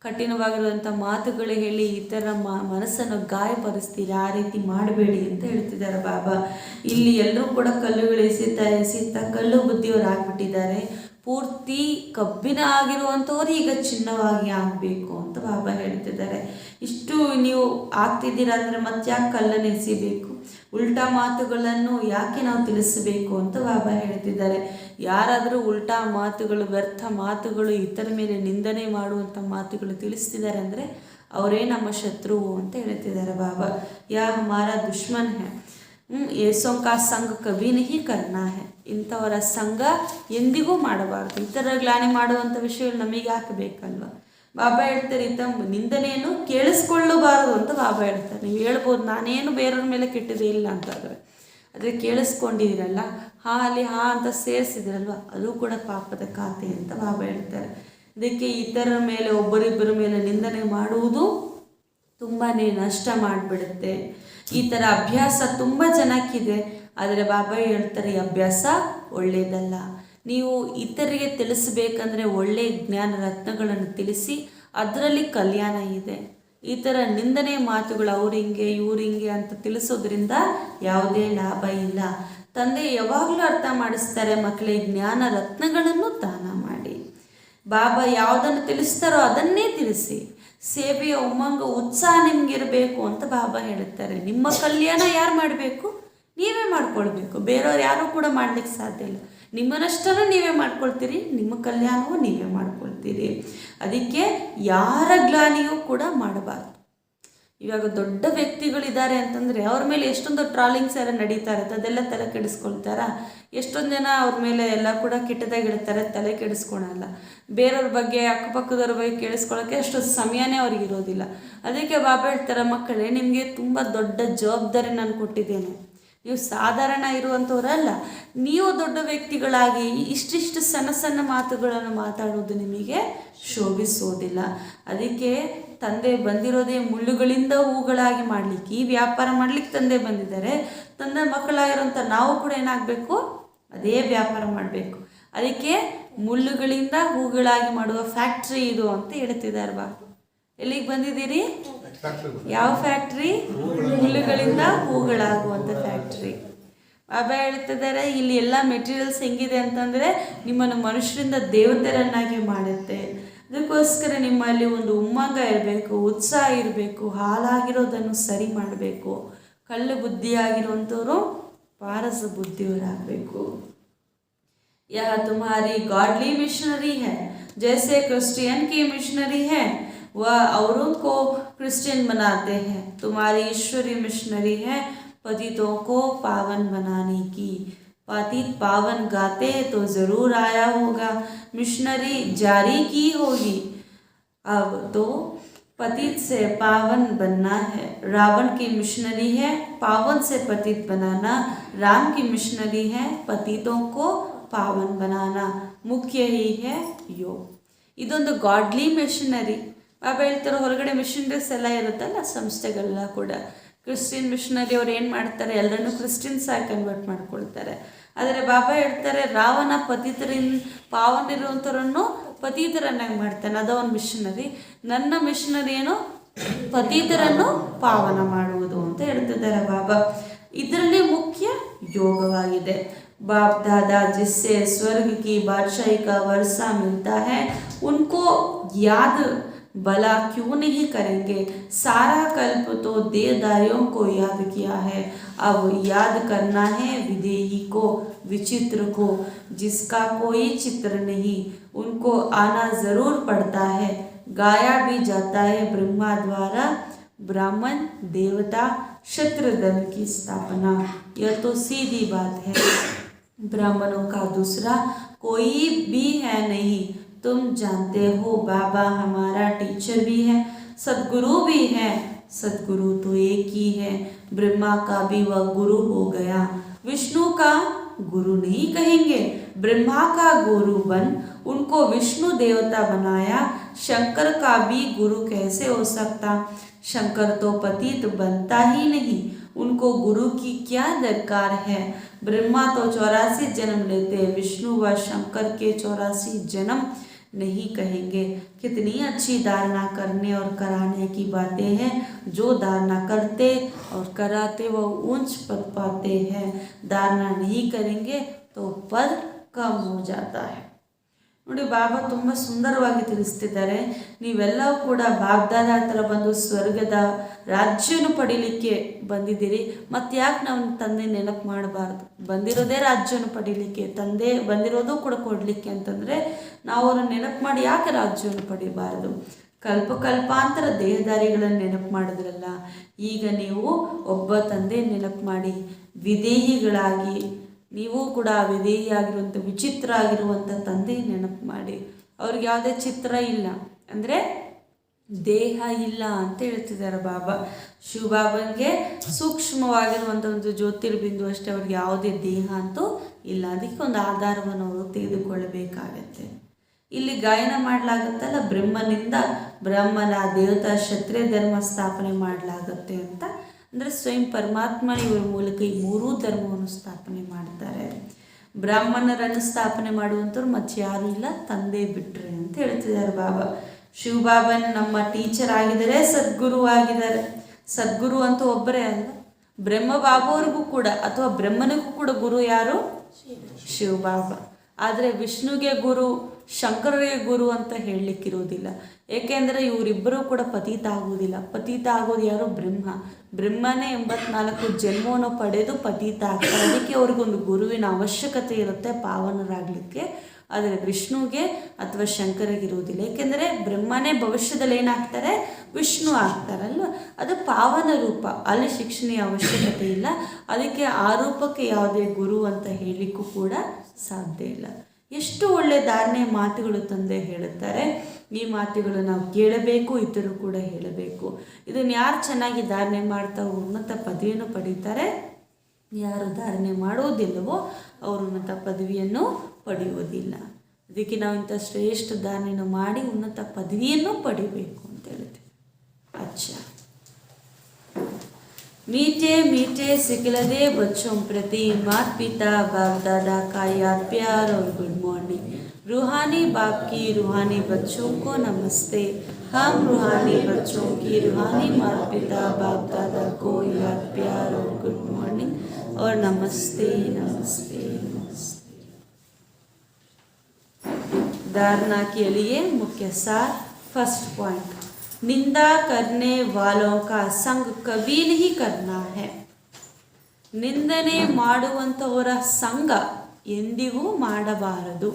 ಕಠಿಣವಾಗಿರುವಂಥ ಮಾತುಗಳು ಹೇಳಿ ಈ ಥರ ಮನಸ್ಸನ್ನು ಗಾಯಪಡಿಸ್ತೀರಾ, ಆ ರೀತಿ ಮಾಡಬೇಡಿ ಅಂತ ಹೇಳ್ತಿದ್ದಾರೆ ಬಾಬಾ. ಇಲ್ಲಿ ಎಲ್ಲರೂ ಕೂಡ ಕಲ್ಲುಗಳು ಎಸಿತಾ ಕಲ್ಲು ಬುದ್ಧಿಯವರು ಆಗ್ಬಿಟ್ಟಿದ್ದಾರೆ. ಪೂರ್ತಿ ಕಬ್ಬಿಣ ಆಗಿರುವಂಥವ್ರು ಈಗ ಚಿನ್ನವಾಗಿ ಆಗಬೇಕು ಅಂತ ಬಾಬಾ ಹೇಳ್ತಿದ್ದಾರೆ. ಇಷ್ಟು ನೀವು ಆಗ್ತಿದ್ದೀರಾ ಅಂದರೆ ಮತ್ತೆ ಯಾಕೆ ಕಲ್ಲನ್ನು ಎಸಿಬೇಕು, ಉಲ್ಟಾ ಮಾತುಗಳನ್ನು ಯಾಕೆ ನಾವು ತಿಳಿಸಬೇಕು ಅಂತ ಬಾಬಾ ಹೇಳ್ತಿದ್ದಾರೆ. ಯಾರಾದರೂ ಉಲ್ಟಾ ಮಾತುಗಳು, ವ್ಯರ್ಥ ಮಾತುಗಳು, ಇತರ ಮೇಲೆ ನಿಂದನೆ ಮಾಡುವಂಥ ಮಾತುಗಳು ತಿಳಿಸ್ತಿದ್ದಾರೆ ಅಂದರೆ ಅವರೇ ನಮ್ಮ ಶತ್ರು ಅಂತ ಹೇಳ್ತಿದ್ದಾರೆ ಬಾಬಾ. ಯಾ ಹಮಾರ ದುಶ್ಮನ್ ಹೈ, ಏಸೋಂ ಕಾ ಸಂಘ ಕಭಿ ನಹಿ ಕರ್ನಾ ಹೈ. ಇಂಥವರ ಸಂಘ ಎಂದಿಗೂ ಮಾಡಬಾರ್ದು. ಇತರ ಗ್ಲಾನಿ ಮಾಡುವಂಥ ವಿಷಯಗಳು ನಮಗೆ ಹಾಕಬೇಕಲ್ವ. ಬಾಬಾ ಹೇಳ್ತಾರೆ ತಮ್ಮ ನಿಂದನೆಯನ್ನು ಕೇಳಿಸ್ಕೊಳ್ಳಬಾರದು ಅಂತ ಬಾಬಾ ಹೇಳ್ತಾರೆ. ನೀವು ಹೇಳ್ಬೋದು ನಾನೇನು ಬೇರೆಯವ್ರ ಮೇಲೆ ಕೆಟ್ಟದೇ ಇಲ್ಲ ಅಂತಾದರೆ, ಆದರೆ ಕೇಳಿಸ್ಕೊಂಡಿದ್ದೀರಲ್ಲ, ಅಲ್ಲಿ ಅಂತ ಸೇರಿಸಿದ್ರಲ್ವ, ಅದು ಕೂಡ ಪಾಪದ ಖಾತೆ ಅಂತ ಬಾಬಾ ಹೇಳ್ತಾರೆ. ಇದಕ್ಕೆ ಇತರರ ಮೇಲೆ, ಒಬ್ಬರಿಬ್ಬರ ಮೇಲೆ ನಿಂದನೆ ಮಾಡುವುದು ತುಂಬಾ ನಷ್ಟ ಮಾಡಿಬಿಡುತ್ತೆ. ಈ ಥರ ಅಭ್ಯಾಸ ತುಂಬ ಜನಕ್ಕಿದೆ, ಆದರೆ ಬಾಬಾ ಹೇಳ್ತಾರೆ ಈ ಅಭ್ಯಾಸ ಒಳ್ಳೆಯದಲ್ಲ. ನೀವು ಇತರರಿಗೆ ತಿಳಿಸಬೇಕಂದ್ರೆ ಒಳ್ಳೆಯ ಜ್ಞಾನ ರತ್ನಗಳನ್ನು ತಿಳಿಸಿ, ಅದರಲ್ಲಿ ಕಲ್ಯಾಣ ಇದೆ. ಈ ಥರ ನಿಂದನೆ ಮಾತುಗಳು ಅವ್ರು ಹಿಂಗೆ ಇವ್ರು ಹಿಂಗೆ ಅಂತ ತಿಳಿಸೋದ್ರಿಂದ ಯಾವುದೇ ಲಾಭ ಇಲ್ಲ. ತಂದೆ ಯಾವಾಗಲೂ ಅರ್ಥ ಮಾಡಿಸ್ತಾರೆ, ಮಕ್ಕಳಿಗೆ ಜ್ಞಾನ ರತ್ನಗಳನ್ನು ದಾನ ಮಾಡಿ. ಬಾಬಾ ಯಾವುದನ್ನು ತಿಳಿಸ್ತಾರೋ ಅದನ್ನೇ ತಿಳಿಸಿ. ಸೇವೆಯ ಉಮಂಗ ಉತ್ಸಾಹ ನಿಮಗಿರಬೇಕು ಅಂತ ಬಾಬಾ ಹೇಳುತ್ತಾರೆ. ನಿಮ್ಮ ಕಲ್ಯಾಣ ಯಾರು ಮಾಡಬೇಕು? ನೀವೇ ಮಾಡ್ಕೊಳ್ಬೇಕು. ಬೇರೆಯವ್ರು ಯಾರೂ ಕೂಡ ಮಾಡಲಿಕ್ಕೆ ಸಾಧ್ಯ ಇಲ್ಲ. ನಿಮ್ಮ ನಷ್ಟನೂ ನೀವೇ ಮಾಡ್ಕೊಳ್ತೀರಿ, ನಿಮ್ಮ ಕಲ್ಯಾಣವೂ ನೀವೇ ಮಾಡ್ಕೊಳ್ತೀರಿ. ಅದಕ್ಕೆ ಯಾರ ಗ್ಲಾನಿಯೂ ಕೂಡ ಮಾಡಬಾರ್ದು. ಇವಾಗ ದೊಡ್ಡ ವ್ಯಕ್ತಿಗಳಿದ್ದಾರೆ ಅಂತಂದರೆ ಅವ್ರ ಮೇಲೆ ಎಷ್ಟೊಂದು ಟ್ರಾಲಿಂಗ್ಸ್ ಎಲ್ಲ ನಡೀತಾ ಇರುತ್ತೆ, ಅದೆಲ್ಲ ತಲೆ ಕೆಡಿಸ್ಕೊಳ್ತಾರಾ? ಎಷ್ಟೊಂದು ಜನ ಅವ್ರ ಮೇಲೆ ಎಲ್ಲ ಕೂಡ ಕೆಟ್ಟದಾಗಿ ಇಡ್ತಾರೆ, ತಲೆ ಕೆಡಿಸ್ಕೊಳಲ್ಲ. ಬೇರೆಯವ್ರ ಬಗ್ಗೆ, ಅಕ್ಕಪಕ್ಕದವ್ರ ಬಗ್ಗೆ ಕೇಳಿಸ್ಕೊಳ್ಳೋಕ್ಕೆ ಅಷ್ಟೊಂದು ಸಮಯನೇ ಅವ್ರಿಗೆ ಇರೋದಿಲ್ಲ. ಅದಕ್ಕೆ ಬಾಬಾ ಹೇಳ್ತಾರೆ, ಮಕ್ಕಳೇ ನಿಮಗೆ ತುಂಬ ದೊಡ್ಡ ಜವಾಬ್ದಾರಿ ನಾನು ಕೊಟ್ಟಿದ್ದೇನೆ, ನೀವು ಸಾಧಾರಣ ಇರುವಂಥವರಲ್ಲ. ನೀವು ದೊಡ್ಡ ವ್ಯಕ್ತಿಗಳಾಗಿ ಇಷ್ಟಿಷ್ಟು ಸಣ್ಣ ಸಣ್ಣ ಮಾತುಗಳನ್ನು ಮಾತಾಡೋದು ನಿಮಗೆ ಶೋಭಿಸೋದಿಲ್ಲ. ಅದಕ್ಕೆ ತಂದೆ ಬಂದಿರೋದೇ ಮುಳ್ಳುಗಳಿಂದ ಹೂಗಳಾಗಿ ಮಾಡಲಿಕ್ಕೆ, ಈ ವ್ಯಾಪಾರ ಮಾಡಲಿಕ್ಕೆ ತಂದೆ ಬಂದಿದ್ದಾರೆ. ತಂದೆ ಮಕ್ಕಳಾಗಿರೋಂಥ ನಾವು ಕೂಡ ಏನಾಗಬೇಕು, ಅದೇ ವ್ಯಾಪಾರ ಮಾಡಬೇಕು. ಅದಕ್ಕೆ ಮುಳ್ಳುಗಳಿಂದ ಹೂಗಳಾಗಿ ಮಾಡುವ ಫ್ಯಾಕ್ಟ್ರಿ ಇದು ಅಂತ ಹೇಳ್ತಿದ್ದಾರೆ. ಎಲ್ಲಿಗೆ ಬಂದಿದ್ದೀರಿ? ಯಾವ ಫ್ಯಾಕ್ಟ್ರಿ? ಮುಳ್ಳುಗಳಿಂದ ಹೂಗಳಾಗುವಂಥ ಫ್ಯಾಕ್ಟ್ರಿ. ಬಾಬಾ ಹೇಳ್ತಿದ್ದಾರೆ, ಇಲ್ಲಿ ಎಲ್ಲ ಮೆಟೀರಿಯಲ್ಸ್ ಹೆಂಗಿದೆ ಅಂತಂದರೆ ನಿಮ್ಮನ್ನು ಮನುಷ್ಯರಿಂದ ದೇವತೆರನ್ನಾಗಿ ಮಾಡುತ್ತೆ. ಅದಕ್ಕೋಸ್ಕರ ನಿಮ್ಮಲ್ಲಿ ಒಂದು ಉಮ್ಮಂಗ ಇರಬೇಕು, ಉತ್ಸಾಹ ಇರಬೇಕು, ಹಾಳಾಗಿರೋದನ್ನು ಸರಿ ಮಾಡಬೇಕು. ಕಳ್ಳು ಬುದ್ಧಿಯಾಗಿರುವಂಥವ್ರು ಪಾರಸ ಬುದ್ಧಿಯವರಾಗಬೇಕು. यह तुम्हारी गॉडली मिशनरी है, जैसे क्रिश्चियन की मिशनरी है वह औरों को क्रिश्चियन बनाते हैं, तुम्हारी ईश्वरी मिशनरी है पतितों को पावन बनाने की. पतित पावन गाते तो ज़रूर आया होगा, मिशनरी जारी की होगी. अब तो पतित से पावन बनना है. रावण की मिशनरी है पावन से पतित बनाना, राम की मिशनरी है पतितों को ಪಾವನ್ ಬನಾನ. ಮುಖ್ಯ ಹೀ ಹೇ ಯೋಗ. ಇದೊಂದು ಗಾಡ್ಲಿ ಮಿಷನರಿ. ಬಾಬಾ ಹೇಳ್ತಾರೆ, ಹೊರಗಡೆ ಮಿಷನರೀಸ್ ಎಲ್ಲ ಇರುತ್ತಲ್ಲ, ಸಂಸ್ಥೆಗಳೆಲ್ಲ ಕೂಡ ಕ್ರಿಶ್ಚಿಯನ್ ಮಿಷನರಿ ಅವ್ರು ಏನು ಮಾಡ್ತಾರೆ, ಎಲ್ಲರನ್ನೂ ಕ್ರಿಶ್ಚಿಯನ್ಸ್ ಆಗಿ ಕನ್ವರ್ಟ್ ಮಾಡ್ಕೊಳ್ತಾರೆ. ಆದರೆ ಬಾಬಾ ಹೇಳ್ತಾರೆ, ರಾವಣ ಪಾವನಿರುವಂಥವ್ರನ್ನು ಪತೀತರನ್ನಾಗಿ ಮಾಡ್ತಾನೆ, ಅದು ಒಂದು ಮಿಷನರಿ. ನನ್ನ ಮಿಷನರಿ ಏನು, ಪತೀತರನ್ನು ಪಾವನ ಮಾಡುವುದು ಅಂತ ಹೇಳ್ತಿದ್ದಾರೆ ಬಾಬಾ. ಇದರಲ್ಲಿ ಮುಖ್ಯ ಯೋಗವಾಗಿದೆ. बाप दादा जिससे स्वर्ग की बादशाही का वर्षा मिलता है उनको याद भला क्यों नहीं करेंगे. सारा कल्प तो देहधारियों को याद किया है, अब याद करना है विदेही को, विचित्र को, जिसका कोई चित्र नहीं. उनको आना ज़रूर पड़ता है. गाया भी जाता है ब्रह्मा द्वारा ब्राह्मण देवता शत्रुघ्न की स्थापना. यह तो सीधी बात है. ब्राह्मणों का दूसरा कोई भी है नहीं, तुम जानते हो. बाबा हमारा टीचर भी है, सदगुरु भी है. सदगुरु तो एक ही है. ब्रह्मा का भी वह गुरु हो गया, विष्णु का गुरु नहीं कहेंगे. ब्रह्मा का गुरु बन उनको विष्णु देवता बनाया. शंकर का भी गुरु कैसे हो सकता. शंकर तो पतित बनता ही नहीं, उनको गुरु की क्या दरकार है. ब्रह्मा तो 84 जन्म लेते, विष्णु व शंकर के 84 जन्म नहीं कहेंगे. कितनी अच्छी धारणा करने और कराने की बातें हैं. जो धारणा करते और कराते वह ऊंच पद पाते हैं. धारणा नहीं करेंगे तो पद कम हो जाता है. ನೋಡಿ, ಬಾಬಾ ತುಂಬ ಸುಂದರವಾಗಿ ತಿಳಿಸ್ತಿದ್ದಾರೆ. ನೀವೆಲ್ಲವೂ ಕೂಡ ಬಾಗ್ದಾದ ಹತ್ರ ಬಂದು ಸ್ವರ್ಗದ ರಾಜ್ಯವನ್ನು ಪಡೀಲಿಕ್ಕೆ ಬಂದಿದ್ದೀರಿ. ಮತ್ತು ಯಾಕೆ ನಾವು ತಂದೆ ನೆನಪು ಮಾಡಬಾರ್ದು? ಬಂದಿರೋದೇ ರಾಜ್ಯವನ್ನು ಪಡೀಲಿಕ್ಕೆ, ತಂದೆ ಬಂದಿರೋದು ಕೂಡ ಕೊಡಲಿಕ್ಕೆ ಅಂತಂದರೆ ನಾವು ಅವ್ರನ್ನ ನೆನಪು ಮಾಡಿ ಯಾಕೆ ರಾಜ್ಯವನ್ನು ಪಡಿಬಾರ್ದು? ಕಲ್ಪಾಂತರ ದೇಹದಾರಿಗಳನ್ನು ನೆನಪು ಮಾಡಿದ್ರಲ್ಲ, ಈಗ ನೀವು ಒಬ್ಬ ತಂದೆ ನೆನಪು ಮಾಡಿ ವಿದೇಹಿಗಳಾಗಿ ನೀವು ಕೂಡ ವಿಧೇಯಿಯಾಗಿರುವಂಥ ವಿಚಿತ್ರ ಆಗಿರುವಂಥ ತಂದೆ ನೆನಪು ಮಾಡಿ. ಅವ್ರಿಗೆ ಯಾವುದೇ ಚಿತ್ರ ಇಲ್ಲ, ಅಂದರೆ ದೇಹ ಇಲ್ಲ ಅಂತ ಹೇಳ್ತಿದ್ದಾರೆ ಬಾಬಾ. ಶಿವಬಾಬನಿಗೆ ಸೂಕ್ಷ್ಮವಾಗಿರುವಂಥ ಒಂದು ಜ್ಯೋತಿರ್ಬಿಂದು ಅಷ್ಟೇ, ಅವ್ರಿಗೆ ಯಾವುದೇ ದೇಹ ಅಂತೂ ಇಲ್ಲ. ಅದಕ್ಕೆ ಒಂದು ಆಧಾರವನ್ನು ಅವರು ತೆಗೆದುಕೊಳ್ಳಬೇಕಾಗತ್ತೆ. ಇಲ್ಲಿ ಗಾಯನ ಮಾಡಲಾಗುತ್ತಲ್ಲ, ಬ್ರಹ್ಮನ ದೇವತಾ ಕ್ಷತ್ರಿಯ ಧರ್ಮ ಸ್ಥಾಪನೆ ಮಾಡಲಾಗುತ್ತೆ ಅಂತ. ಅಂದರೆ ಸ್ವಯಂ ಪರಮಾತ್ಮ ಇವರ ಮೂಲಕ ಈ ಮೂರೂ ಧರ್ಮವನ್ನು ಸ್ಥಾಪನೆ ಮಾಡ್ತಾರೆ. ಬ್ರಾಹ್ಮಣರನ್ನು ಸ್ಥಾಪನೆ ಮಾಡುವಂಥವ್ರು ಮತ್ತೆ ಯಾರೂ ಇಲ್ಲ, ತಂದೆ ಬಿಟ್ಟರೆ ಅಂತ ಹೇಳ್ತಿದ್ದಾರೆ ಬಾಬಾ. ಶಿವಬಾಬನ್ ನಮ್ಮ ಟೀಚರ್ ಆಗಿದ್ದಾರೆ, ಸದ್ಗುರು ಆಗಿದ್ದಾರೆ. ಸದ್ಗುರು ಅಂತ ಒಬ್ಬರೇ ಅಲ್ಲ, ಬ್ರಹ್ಮ ಬಾಬಾವ್ರಿಗೂ ಕೂಡ ಅಥವಾ ಬ್ರಹ್ಮನಿಗೂ ಕೂಡ ಗುರು ಯಾರು? ಶಿವಬಾಬಾ. ಆದರೆ ವಿಷ್ಣುಗೆ ಗುರು, ಶಂಕರರಿಗೆ ಗುರು ಅಂತ ಹೇಳಲಿಕ್ಕಿರೋದಿಲ್ಲ. ಏಕೆಂದರೆ ಇವರಿಬ್ಬರೂ ಕೂಡ ಪತೀತ ಆಗುವುದಿಲ್ಲ. ಪತೀತ ಆಗೋದು ಯಾರು? ಬ್ರಹ್ಮನೇ 84 ಜನ್ಮವನ್ನು ಪಡೆದು ಪತೀತ ಆಗ್ತಾರೆ. ಅದಕ್ಕೆ ಅವ್ರಿಗೊಂದು ಗುರುವಿನ ಅವಶ್ಯಕತೆ ಇರುತ್ತೆ ಪಾವನರಾಗಲಿಕ್ಕೆ. ಆದರೆ ವಿಷ್ಣುಗೆ ಅಥವಾ ಶಂಕರಿಗೆ ಇರುವುದಿಲ್ಲ. ಏಕೆಂದರೆ ಬ್ರಹ್ಮನೇ ಭವಿಷ್ಯದಲ್ಲಿ ಏನಾಗ್ತಾರೆ? ವಿಷ್ಣು ಆಗ್ತಾರಲ್ವ, ಅದು ಪಾವನ ರೂಪ, ಅಲ್ಲಿ ಶಿಕ್ಷಣೆಯ ಅವಶ್ಯಕತೆ ಇಲ್ಲ. ಅದಕ್ಕೆ ಆ ರೂಪಕ್ಕೆ ಯಾವುದೇ ಗುರು ಅಂತ ಹೇಳಲಿಕ್ಕೂ ಕೂಡ ಸಾಧ್ಯ ಇಲ್ಲ. ಎಷ್ಟು ಒಳ್ಳೆಯ ಧಾರಣೆ ಮಾತುಗಳು ತಂದೆ ಹೇಳುತ್ತಾರೆ. ಈ ಮಾತುಗಳು ನಾವು ಕೇಳಬೇಕು, ಇತರರು ಕೂಡ ಹೇಳಬೇಕು. ಇದನ್ನು ಯಾರು ಚೆನ್ನಾಗಿ ಧಾರಣೆ ಮಾಡ್ತಾ ಉನ್ನತ ಪದವಿಯನ್ನು ಪಡೀತಾರೆ? ಯಾರು ಧಾರಣೆ ಮಾಡುವುದಿಲ್ಲವೋ ಅವರು ಉನ್ನತ ಪದವಿಯನ್ನು ಪಡೆಯುವುದಿಲ್ಲ. ಅದಕ್ಕೆ ನಾವು ಇಂಥ ಶ್ರೇಷ್ಠ ಧಾರಣೆಯನ್ನು ಮಾಡಿ ಉನ್ನತ ಪದವಿಯನ್ನು ಪಡಿಬೇಕು ಅಂತ ಹೇಳ್ತೀವಿ. अच्छा, मीठे मीठे सिखलदे बच्चों प्रति माता पिता बाप दादा का याद प्यार और गुड मॉर्निंग. रूहानी बाप की रूहानी बच्चों को नमस्ते. हम रूहानी बच्चों की रूहानी माता पिता बाप दादा को याद प्यार और गुड मॉर्निंग और नमस्ते नमस्ते नमस्ते. धारणा के लिए मुख्य सार. फर्स्ट पॉइंट, निंदा करने वालों का संग कभी नहीं करना है. ನಿಂದನೆ ಮಾಡುವಂಥವರ ಸಂಗ ಎಂದಿಗೂ ಮಾಡಬಾರದು.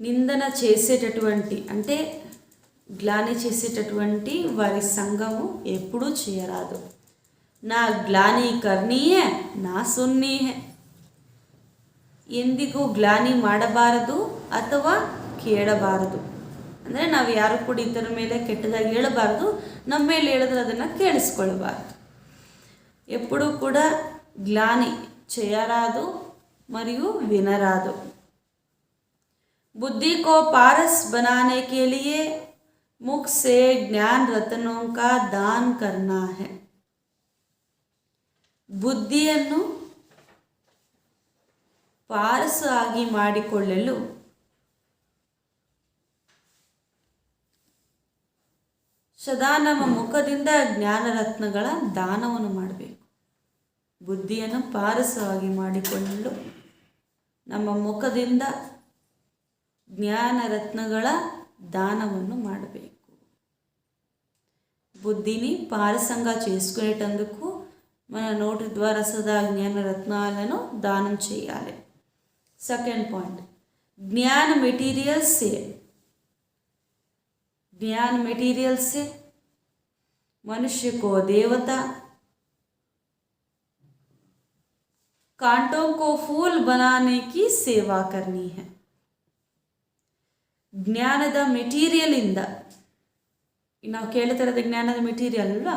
నిందన చేసేటటువంటి అంటే గ్లాని చేసేటటువంటి వారి సంగము ఎప్పుడూ చేయరాదు. నా గ్లాని కర్నీ హై నా సున్నీ హై. ಎಂದಿಗೂ ಗ್ಲಾನಿ ಮಾಡಬಾರದು ಅಥವಾ ಕೇಳಬಾರದು. ಅಂದರೆ ನಾವು ಯಾರು ಕೂಡ ಇತರ ಮೇಲೆ ಕೆಟ್ಟದಾಗಿ ಹೇಳಬಾರ್ದು, ನಮ್ಮ ಮೇಲೆ ಹೇಳಿದ್ರೆ ಅದನ್ನು ಕೇಳಿಸ್ಕೊಳ್ಬಾರ್ದು. ఎప్పుడూ కూడా గ్లాని చేయరాదు మరియు వినరాదు. बुद्धि को पारस बनाने के लिए मुख से ज्ञान रत्नों का दान करना है. ಬುದ್ಧಿಯನ್ನು ಪಾರಸು ಆಗಿ ಮಾಡಿಕೊಳ್ಳಲು ಸದಾ ನಮ್ಮ ಮುಖದಿಂದ ಜ್ಞಾನರತ್ನಗಳ ದಾನವನ್ನು ಮಾಡಬೇಕು. ಬುದ್ಧಿಯನ್ನು ಪಾರಸವಾಗಿ ಮಾಡಿಕೊಳ್ಳಲು ನಮ್ಮ ಮುಖದಿಂದ జ్ఞానరత్నಗಳ దానವನ್ನು ಮಾಡಬೇಕು. బుద్ధిని పారసంగా చేసుకునేటందుకు మన నోటి ద్వారా సదా జ్ఞానరత్నాలను దానం చేయాలి. సెకండ్ పాయింట్, ज्ञान मटेरियल से मनुष्य को देवता, कांटों को फूल बनाने की सेवा करनी है. ಜ್ಞಾನದ ಮೆಟೀರಿಯಲಿಂದ, ನಾವು ಕೇಳ್ತಾ ಇರೋದು ಜ್ಞಾನದ ಮೆಟೀರಿಯಲ್ ಅಲ್ವಾ,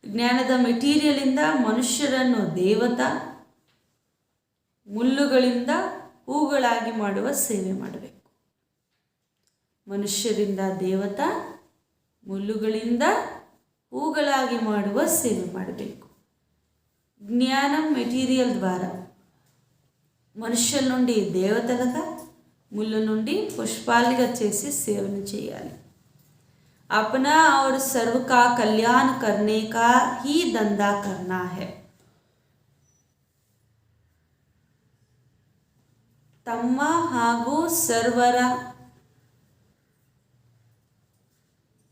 ಜ್ಞಾನದ ಮೆಟೀರಿಯಲಿಂದ ಮನುಷ್ಯರನ್ನು ದೇವತಾ, ಮುಳ್ಳುಗಳಿಂದ ಹೂಗಳಾಗಿ ಮಾಡುವ ಸೇವೆ ಮಾಡಬೇಕು. ಮನುಷ್ಯರಿಂದ ದೇವತಾ, ಮುಳ್ಳುಗಳಿಂದ ಹೂಗಳಾಗಿ ಮಾಡುವ ಸೇವೆ ಮಾಡಬೇಕು. జ్ఞానం మెటీరియల్ ద్వారా మనుష్యుల నుండి దేవతలుగా, ముళ్ళు నుండి పుష్పాలుగా చేసి సేవను చేయాలి. अपना और सर्व का कल्याण करने का ही धंधा करना है. ತಮ್ಮ ಹಾಗೂ ಸರ್ವರ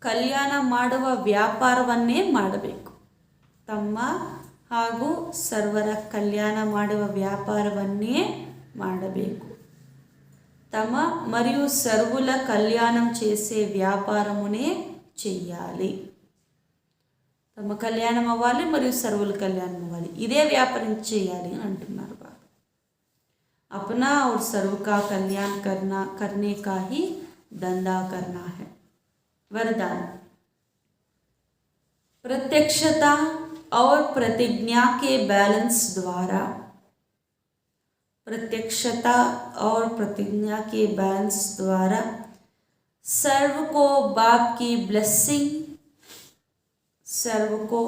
ಕಲ್ಯಾಣ ಮಾಡುವ ವ್ಯಾಪಾರವನ್ನೇ ಮಾಡಬೇಕು. ತಮ್ಮ ಹಾಗೂ ಸರ್ವರ ಕಲ್ಯಾಣ ಮಾಡುವ ವ್ಯಾಪಾರವನ್ನೇ ಮಾಡಬೇಕು. తమ మరియు సర్వుల కళ్యాణం చేసే వ్యాపారమునే చెయ్యాలి. తమ కళ్యాణం అవ్వాలి మరియు సర్వుల కళ్యాణం అవ్వాలి, ఇదే వ్యాపారం చేయాలి అని అంటున్నారు బాబా. अपना और सर्व का कल्याण करने का ही धंधा करना है. वरदान, प्रत्यक्षता और प्रतिज्ञा के बैलेंस द्वारा, प्रत्यक्षता और प्रतिज्ञा के बैलेंस द्वारा सर्व को बाप की ब्लेसिंग, सर्व को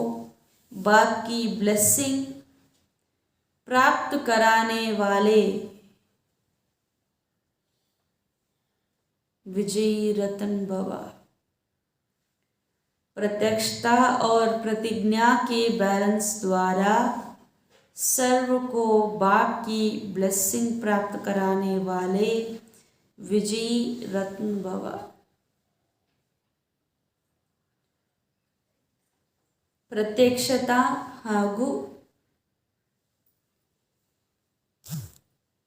बाप की ब्लेसिंग प्राप्त कराने वाले विजयी रतन भवा. प्रत्यक्षता और प्रतिज्ञा के बैलेंस द्वारा सर्व को बाप की ब्लेसिंग प्राप्त कराने वाले विजयी रत्न भवा. ಪ್ರತ್ಯಕ್ಷತಾ ಹಾಗೂ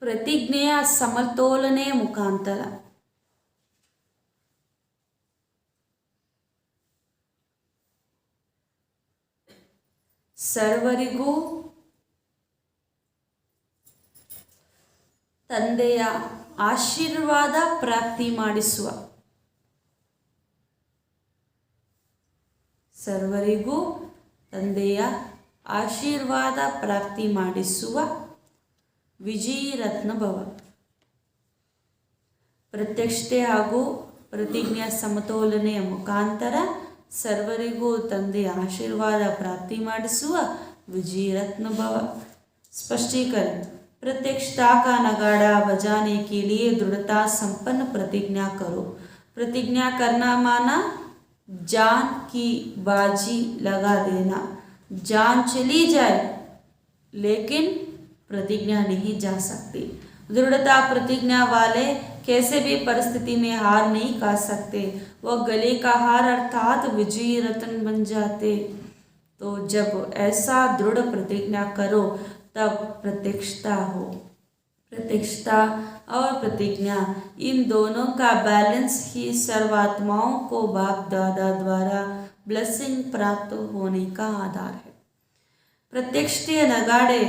ಪ್ರತಿಜ್ಞೆಯ ಸಮತೋಲನೆ ಮುಖಾಂತರ ಸರ್ವರಿಗೂ ತಂದೆಯ ಆಶೀರ್ವಾದ ಪ್ರಾಪ್ತಿ ಮಾಡಿಸುವ, ಸರ್ವರಿಗೂ ತಂದೆಯ ಆಶೀರ್ವಾದ ಪ್ರಾಪ್ತಿ ಮಾಡಿಸುವ ವಿಜಯರತ್ನ ಭವ. ಪ್ರತ್ಯಕ್ಷತೆ ಹಾಗೂ ಪ್ರತಿಜ್ಞಾ ಸಮತೋಲನೆಯ ಮುಖಾಂತರ ಸರ್ವರಿಗೂ ತಂದೆಯ ಆಶೀರ್ವಾದ ಪ್ರಾಪ್ತಿ ಮಾಡಿಸುವ विजयरत्न भव. स्पष्टीकरण: प्रत्यक्षता का नगाड़ा बजाने के लिए दृढ़ता संपन्न प्रतिज्ञा करो. प्रतिज्ञा करना माना जान की बाजी लगा देना. जान चली जाए लेकिन प्रतिज्ञा नहीं जा सकती. दृढ़ता प्रतिज्ञा वाले कैसे भी परिस्थिति में हार नहीं खा सकते. वह गले का हार अर्थात विजयी रत्न बन जाते. तो जब ऐसा दृढ़ प्रतिज्ञा करो तब प्रत्यक्षता हो. प्रत्यक्षता और प्रतिज्ञा इन दोनों का बैलेंस ही सर्वात्माओं को बाप दादा द्वारा ब्लेसिंग प्राप्त होने का आधार है. ಪ್ರತ್ಯಕ್ಷತೆಯ ನಗಾಡೆ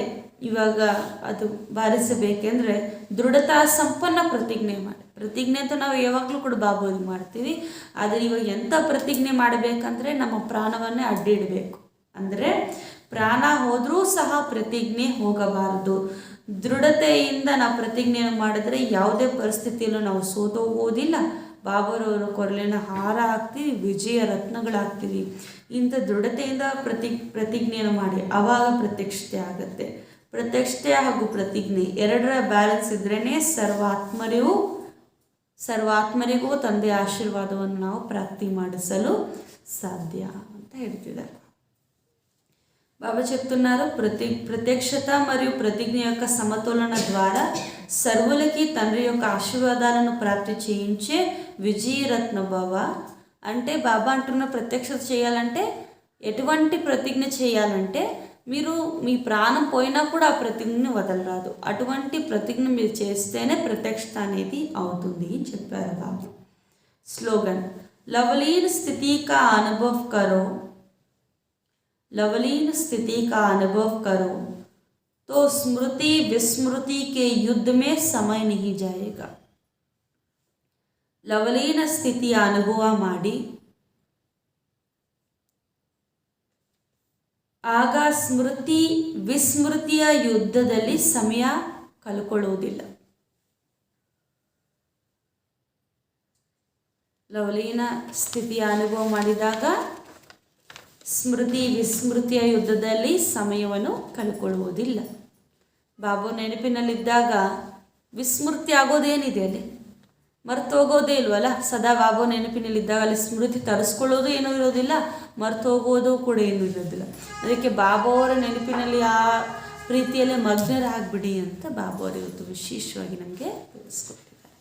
ಇವಾಗ ಅದು ಬಾರಿಸಬೇಕೆಂದರೆ ದೃಢತಾ ಸಂಪನ್ನ ಪ್ರತಿಜ್ಞೆ ಮಾಡಿ. ಪ್ರತಿಜ್ಞೆ ಅಂತ ನಾವು ಯಾವಾಗಲೂ ಕೂಡ ಬಾಬೋರಿಗೆ ಮಾಡ್ತೀವಿ. ಆದರೆ ಇವಾಗ ಎಂಥ ಪ್ರತಿಜ್ಞೆ ಮಾಡಬೇಕಂದ್ರೆ ನಮ್ಮ ಪ್ರಾಣವನ್ನೇ ಅಡ್ಡಿ ಇಡಬೇಕು. ಅಂದರೆ ಪ್ರಾಣ ಹೋದರೂ ಸಹ ಪ್ರತಿಜ್ಞೆ ಹೋಗಬಾರದು. ದೃಢತೆಯಿಂದ ನಾವು ಪ್ರತಿಜ್ಞೆಯನ್ನು ಮಾಡಿದರೆ ಯಾವುದೇ ಪರಿಸ್ಥಿತಿಯಲ್ಲೂ ನಾವು ಸೋತೋಗೋದಿಲ್ಲ. ಬಾಬರವರ ಕೊರಳಿನ ಹಾರ ಹಾಕ್ತೀವಿ, ವಿಜಯ ರತ್ನಗಳಾಗ್ತೀವಿ. ಇಂಥ ದೃಢತೆಯಿಂದ ಪ್ರತಿಜ್ಞೆಯನ್ನು ಮಾಡಿ ಆವಾಗ ಪ್ರತ್ಯಕ್ಷತೆ ಆಗುತ್ತೆ. ಪ್ರತ್ಯಕ್ಷತೆ ಹಾಗೂ ಪ್ರತಿಜ್ಞೆ ಎರಡರ ಬ್ಯಾಲೆನ್ಸ್ ಇದ್ರೇ ಸರ್ವಾತ್ಮರಿಗೂ ತಂದೆಯ ಆಶೀರ್ವಾದವನ್ನು ನಾವು ಪ್ರಾಪ್ತಿ ಮಾಡಿಸಲು ಸಾಧ್ಯ ಅಂತ ಹೇಳ್ತಿದ್ದಾರೆ. బాబా చెప్తున్నారు, ప్రత్యక్షత మరియు ప్రతిజ్ఞ యొక్క సమతోలన ద్వారా సర్వులకి తండ్రి యొక్క ఆశీర్వాదాలను ప్రాప్తి చేయించే విజయరత్న భవ. అంటే బాబా అంటున్న ప్రత్యక్షత చేయాలంటే ఎటువంటి ప్రతిజ్ఞ చేయాలంటే మీరు మీ ప్రాణం పోయినా కూడా ఆ ప్రతిజ్ఞని వదలరాదు. అటువంటి ప్రతిజ్ఞ మీరు చేస్తేనే ప్రత్యక్షత అనేది అవుతుంది అని చెప్పారు బాబా. స్లోగన్: लवलीन स्थिति का अनुभव करो. लवलीन स्थिति का अनुभव करो तो स्मृति विस्मृति के युद्ध में समय नहीं जाएगा. लवलीन ಸ್ಥಿತಿಯ ಅನುಭವ ಮಾಡಿ ಆಗ ಸ್ಮೃತಿ ವಿಸ್ಮೃತಿಯ ಯುದ್ಧದಲ್ಲಿ ಸಮಯ ಕಳ್ಕೊಳ್ಳುವುದಿಲ್ಲ. ಲವಲೀನ ಸ್ಥಿತಿಯ ಅನುಭವ ಮಾಡಿದಾಗ ಸ್ಮೃತಿ ವಿಸ್ಮೃತಿಯ ಯುದ್ಧದಲ್ಲಿ ಸಮಯವನ್ನು ಕಳ್ಕೊಳ್ಳುವುದಿಲ್ಲ. ಬಾಬು ನೆನಪಿನಲ್ಲಿದ್ದಾಗ ವಿಸ್ಮೃತಿ ಆಗೋದೇನಿದೆ, ಅಲ್ಲಿ ಮರ್ತೋಗೋದೇ ಇಲ್ವಲ್ಲ. ಸದಾ ಬಾಬು ನೆನಪಿನಲ್ಲಿದ್ದಾಗ ಅಲ್ಲಿ ಸ್ಮೃತಿ ತರಿಸ್ಕೊಳ್ಳೋದು ಏನೂ ಇರೋದಿಲ್ಲ, ಮರ್ತೋಗೋದು ಕೂಡ ಏನೂ ಇರೋದಿಲ್ಲ. ಅದಕ್ಕೆ ಬಾಬು ಅವರ ನೆನಪಿನಲ್ಲಿ ಆ ಪ್ರೀತಿಯಲ್ಲೇ ಮಗ್ನರಾಗ್ಬಿಡಿ ಅಂತ ಬಾಬು ಅವರು ಇವತ್ತು ವಿಶೇಷವಾಗಿ ನಮಗೆ ತಿಳಿಸ್ಕೊಟ್ಟಿದ್ದಾರೆ.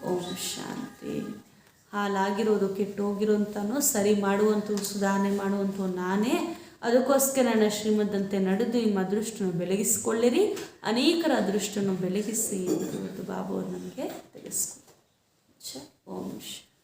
ಓಂ ಶಾಂತಿ. ಹಾಲಾಗಿರೋದು ಕೆಟ್ಟೋಗಿರೋಂಥನೂ ಸರಿ ಮಾಡುವಂಥ ಸುಧಾರಣೆ ಮಾಡುವಂಥ ನಾನೇ. ಅದಕ್ಕೋಸ್ಕರ ನನ್ನ ಶ್ರೀಮದ್ದಂತೆ ನಡೆದು ನಿಮ್ಮ ಅದೃಷ್ಟವನ್ನು ಬೆಳಗಿಸಿಕೊಳ್ಳಿರಿ, ಅನೇಕರ ಅದೃಷ್ಟವನ್ನು ಬೆಳಗಿಸಿ ಇವತ್ತು ಬಾಬು ಅವರು ನಮಗೆ ತಿಳಿಸ್ಕೊಡ್ತಾರೆ. ಓಂ ಶಾಂತಿ.